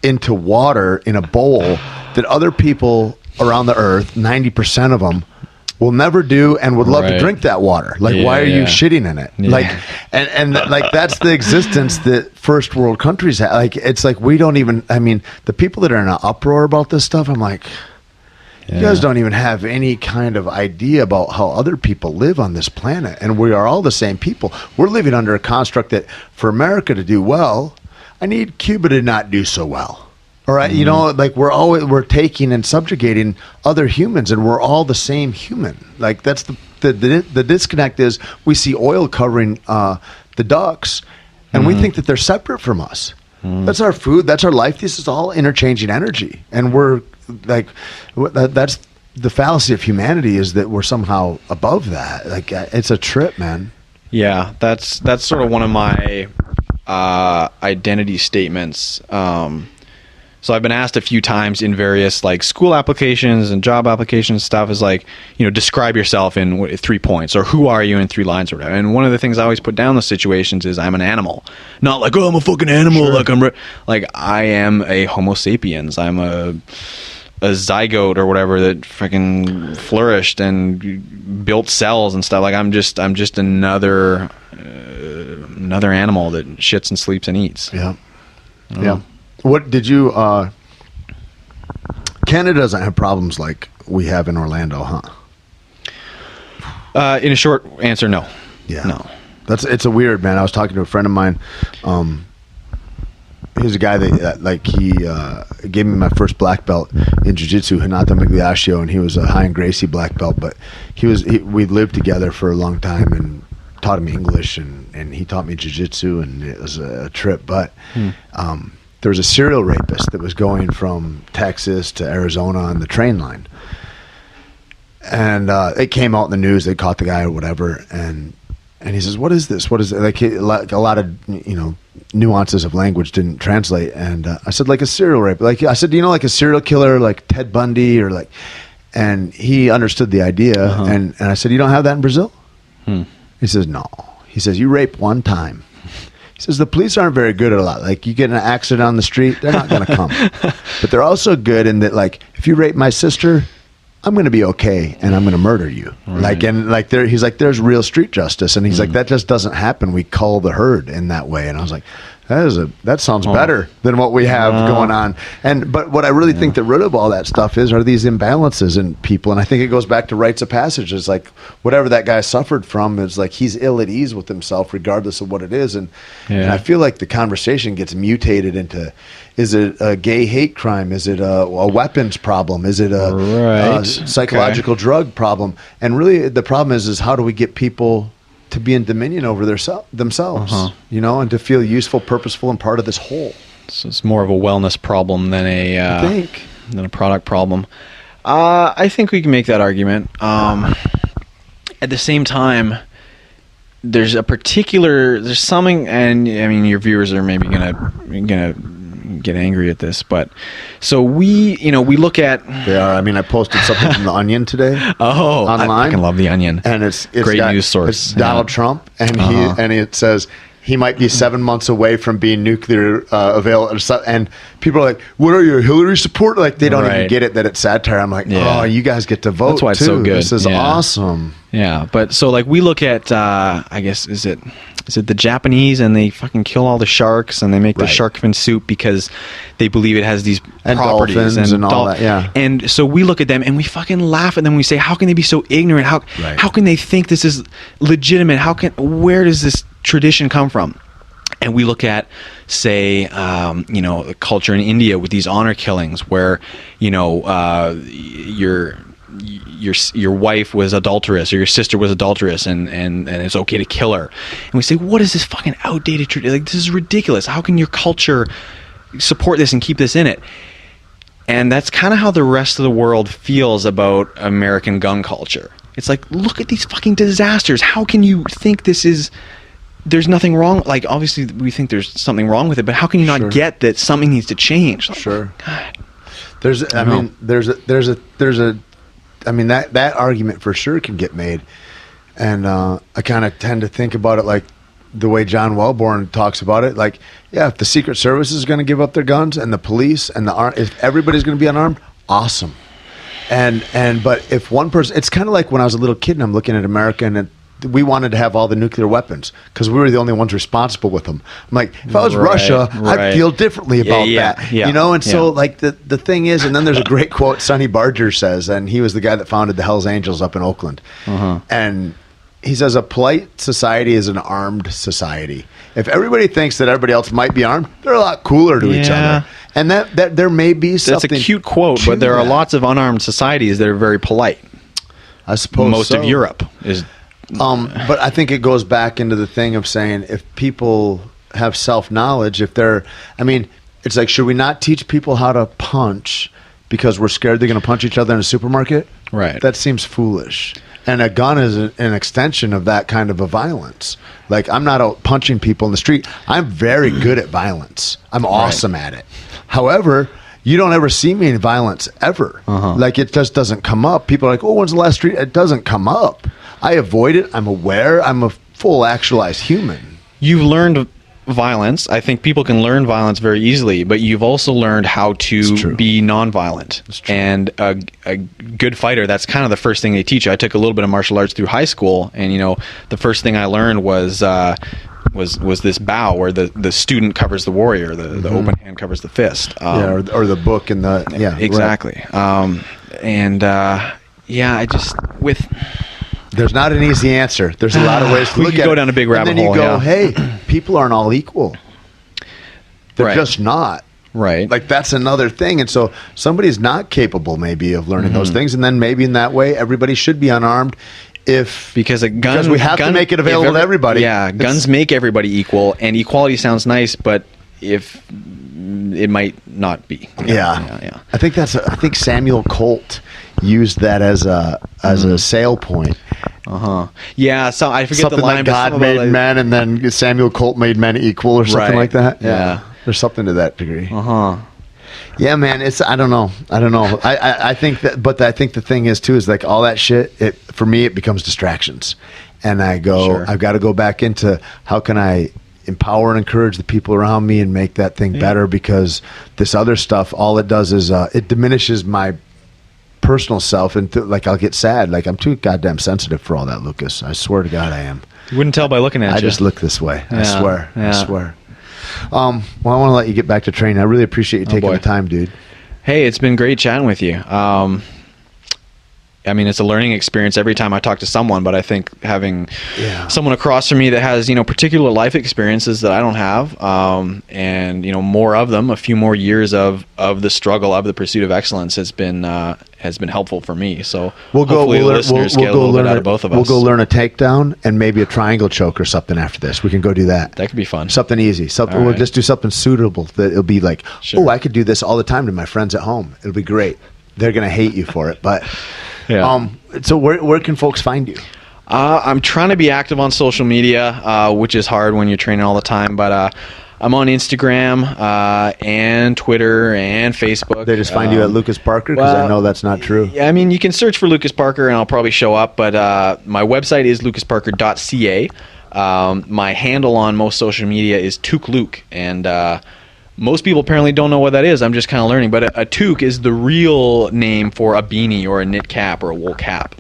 into water in a bowl that other people around the earth, 90% of them, will never do and would love to drink that water. Like, why are you shitting in it? Like, and like, that's the existence that first world countries have. Like, it's like, we don't even, I mean, the people that are in an uproar about this stuff, I'm like, you guys don't even have any kind of idea about how other people live on this planet. And we are all the same people. We're living under a construct that for America to do well, I need Cuba to not do so well. All right, you know, like we're taking and subjugating other humans, and we're all the same human. Like, that's the disconnect is we see oil covering the ducks, and we think that they're separate from us. That's our food. That's our life. This is all interchanging energy, and we're like, that's the fallacy of humanity, is that we're somehow above that. Like, it's a trip, man. Yeah, that's sort of one of my identity statements. So I've been asked a few times in various like school applications and job applications stuff is like, you know, describe yourself in 3 points, or who are you in 3 lines or whatever. And one of the things I always put down in the situations is I'm an animal, not like, oh, I'm a fucking animal. Sure. Like I am a Homo sapiens. I'm a zygote or whatever that freaking flourished and built cells and stuff. Like I'm just another animal that shits and sleeps and eats. Yeah. Yeah. What did you Canada doesn't have problems like we have in Orlando, huh? In a short answer, no. Yeah. No. It's a weird, man. I was talking to a friend of mine. He's a guy that like he gave me my first black belt in jiu-jitsu, Hinata Migliaccio, and he was a High and Gracie black belt, but we lived together for a long time and taught him English and he taught me jiu-jitsu, and it was a trip, but there was a serial rapist that was going from Texas to Arizona on the train line. And it came out in the news. They caught the guy or whatever. And he says, what is this? What is it? Like a lot of, nuances of language didn't translate. And I said, like a serial rape. Like I said, like a serial killer, like Ted Bundy or like, and he understood the idea. And I said, you don't have that in Brazil? He says, no. He says, you rape one time. He says, the police aren't very good at a lot. Like, you get in an accident on the street, they're not going to come. But they're also good in that, like, if you rape my sister, I'm going to be okay, and I'm going to murder you. Right. He's like, there's real street justice. And he's like, that just doesn't happen. We cull the herd in that way. And I was like, that sounds better than what we have going on. But what I really think the root of all that stuff are these imbalances in people. And I think it goes back to rites of passage. It's like whatever that guy suffered from is like he's ill at ease with himself regardless of what it is. And I feel like the conversation gets mutated into, is it a gay hate crime? Is it a weapons problem? Is it a psychological drug problem? And really the problem is how do we get people to be in dominion over themselves, and to feel useful, purposeful, and part of this whole. So it's more of a wellness problem than a product problem. I think we can make that argument. At the same time, there's something, and I mean, your viewers are maybe gonna get angry at this, but so we look at. They are. I mean, I posted something from the Onion today. Online. I fucking love the Onion, and it's great news source. It's Donald Trump, and it says he might be 7 months away from being nuclear available, and people are like, "What are you, Hillary support?" Like they don't even get it that it's satire. I'm like, "Oh, you guys get to vote. That's why it's so good. This is awesome." Yeah, but so like we look at, I guess is it the Japanese, and they fucking kill all the sharks and they make the shark fin soup because they believe it has these properties and all that. Yeah, and so we look at them and we fucking laugh at them. We say, how can they be so ignorant? How can they think this is legitimate? Where does this tradition come from? And we look at, say, the culture in India with these honor killings, where your wife was adulterous or your sister was adulterous, and it's okay to kill her. And we say, what is this fucking outdated tradition? Like, this is ridiculous. How can your culture support this and keep this in it? And that's kind of how the rest of the world feels about American gun culture. It's like, look at these fucking disasters. How can you think there's nothing wrong? Like, obviously we think there's something wrong with it, but how can you not get that something needs to change? Like, God. That argument for sure can get made. And I kind of tend to think about it like the way John Wellborn talks about it. Like, if the Secret Service is going to give up their guns and the police and if everybody's going to be unarmed, awesome. But if one person, it's kind of like when I was a little kid and I'm looking at America and we wanted to have all the nuclear weapons because we were the only ones responsible with them. I'm like, if I was Russia, I'd feel differently about that, And so like the thing is, and then there's a great quote Sonny Barger says, and he was the guy that founded the Hells Angels up in Oakland. And he says, a polite society is an armed society. If everybody thinks that everybody else might be armed, they're a lot cooler to each other. And that there may be something. That's a cute quote, but there are lots of unarmed societies that are very polite. I suppose most of Europe is. But I think it goes back into the thing of saying if people have self-knowledge, it's like, should we not teach people how to punch because we're scared they're going to punch each other in a supermarket? Right. That seems foolish. And a gun is an extension of that kind of a violence. Like, I'm not out punching people in the street. I'm very good at violence. I'm awesome at it. However, you don't ever see me in violence ever. Like, it just doesn't come up. People are like, oh, when's the last street? It doesn't come up. I avoid it. I'm aware. I'm a full actualized human. You've learned violence. I think people can learn violence very easily, but you've also learned how to be nonviolent. And a good fighter, that's kind of the first thing they teach you. I took a little bit of martial arts through high school, and the first thing I learned was this bow where the student covers the warrior, the open hand covers the fist. Or the book and the exactly. There's not an easy answer. There's a lot of ways to look at it. We go down a big rabbit hole. And then you go, hey, people aren't all equal. They're just not. Right. Like, that's another thing. And so somebody's not capable maybe of learning those things. And then maybe in that way, everybody should be unarmed because we have to make it available to everybody. Yeah, guns make everybody equal. And equality sounds nice, but if it might not be. Yeah. I think Samuel Colt used that as a sale point. Yeah, so I forget Something the line. like God made men, and then Samuel Colt made men equal, or something like that. Yeah. There's something to that degree. Yeah, man. I don't know. I think that, but I think the thing is too is like all that shit. For me, it becomes distractions, and I go, I've got to go back into how can I empower and encourage the people around me and make that thing better, because this other stuff, all it does is it diminishes my personal self, and like I'll get sad. Like I'm too goddamn sensitive for all that, Lucas. I swear to God I am. You wouldn't tell by looking at you. I just look this way. Yeah. I swear. Yeah. I swear. Well, I want to let you get back to training. I really appreciate you taking the time, dude. Hey, it's been great chatting with you. I mean, it's a learning experience every time I talk to someone, but I think having someone across from me that has, particular life experiences that I don't have, and, more of them, a few more years of the struggle, of the pursuit of excellence has been helpful for me. So hopefully the listeners get a little bit out of both of us. We'll go learn a takedown and maybe a triangle choke or something after this. We can go do that. That could be fun. Something easy. We'll just do something suitable that it'll be like, I could do this all the time to my friends at home. It'll be great. They're going to hate you for it, but... Yeah. So where can folks find you? I'm trying to be active on social media, which is hard when you're training all the time, but I'm on Instagram and Twitter and Facebook. They just find you at Lucas Parker? Because I know that's not true. Yeah, I mean, you can search for Lucas Parker and I'll probably show up, but my website is lucasparker.ca. My handle on most social media is ToukLuke, and most people apparently don't know what that is. I'm just kind of learning. But a toque is the real name for a beanie or a knit cap or a wool cap.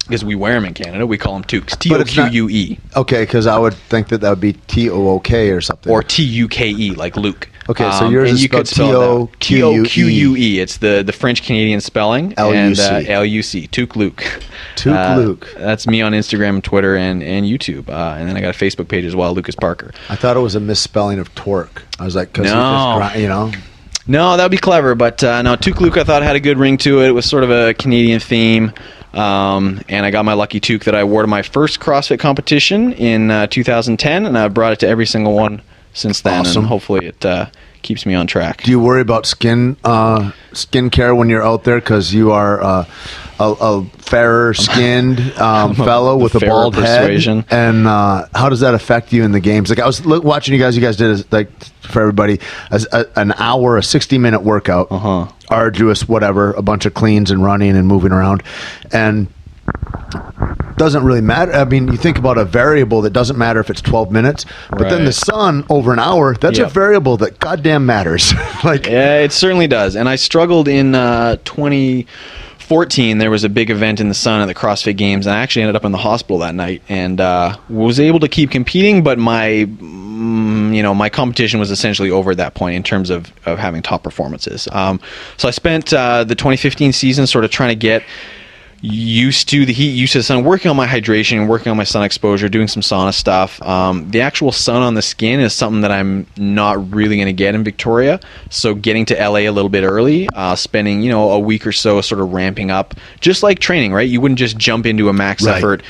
Because we wear them in Canada. We call them toques. T-O-Q-U-E. Okay, because I would think that would be T-O-O-K or something. Or T-U-K-E, like Luke. Okay, so yours is spelled T-O-Q-U-E. T-O-Q-U-E. It's the French-Canadian spelling. L-U-C. And L-U-C. ToukLuke. ToukLuke. That's me on Instagram, Twitter, and YouTube. And then I got a Facebook page as well, Lucas Parker. I thought it was a misspelling of torque. I was like, No, that would be clever. But no, ToukLuke I thought had a good ring to it. It was sort of a Canadian theme. And I got my lucky toque that I wore to my first CrossFit competition in 2010, and I've brought it to every single one since then. Awesome. And hopefully it keeps me on track. Do you worry about skin care when you're out there? Because you are a fairer skinned fellow with a bald persuasion. head. And how does that affect you in the games? Like I was watching you guys. You guys did like for everybody an hour, a 60-minute workout, arduous, whatever, a bunch of cleans and running and moving around, and doesn't really matter. I mean, you think about a variable that doesn't matter if it's 12 minutes, but then the sun over an hour, that's a variable that goddamn matters. Yeah, it certainly does. And I struggled in 2014. There was a big event in the sun at the CrossFit Games, and I actually ended up in the hospital that night and was able to keep competing, but my competition was essentially over at that point in terms of having top performances. So I spent the 2015 season sort of trying to get used to the heat, used to the sun, working on my hydration, working on my sun exposure, doing some sauna stuff. The actual sun on the skin is something that I'm not really going to get in Victoria. So getting to LA a little bit early, spending, a week or so sort of ramping up, just like training, right? You wouldn't just jump into a max effort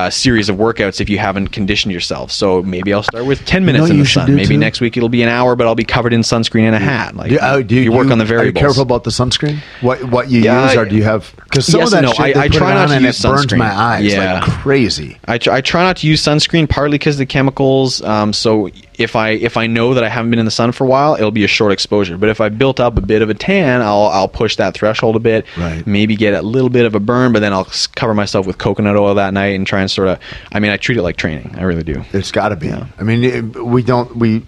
series of workouts if you haven't conditioned yourself. So maybe I'll start with 10 minutes in the sun. Maybe next week it'll be an hour, but I'll be covered in sunscreen and a hat. Like you work on the variables. Are you careful about the sunscreen? What you use, or do you have? Because some of that shit I try not to use sunscreen. Burns my eyes like crazy. I try not to use sunscreen, partly because of the chemicals. So if I know that I haven't been in the sun for a while, it'll be a short exposure. But if I built up a bit of a tan, I'll push that threshold a bit. Right. Maybe get a little bit of a burn, but then I'll cover myself with coconut oil that night and try and sort of. I mean, I treat it like training. I really do. It's got to be. Yeah. I mean, we don't. We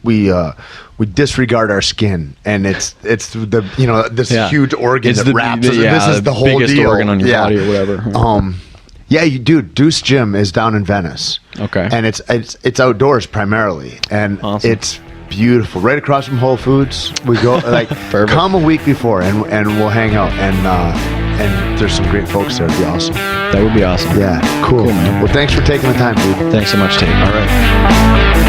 disregard our skin, and it's the this huge organ that wraps. This is the whole biggest deal. Organ on your body or whatever. Deuce Gym is down in Venice. Okay, and it's outdoors primarily, and it's beautiful. Right across from Whole Foods. We go come a week before, and we'll hang out, and there's some great folks there. It'd be awesome. That would be awesome. Yeah, cool man. Well, thanks for taking the time, dude. Thanks so much, Tait. All right.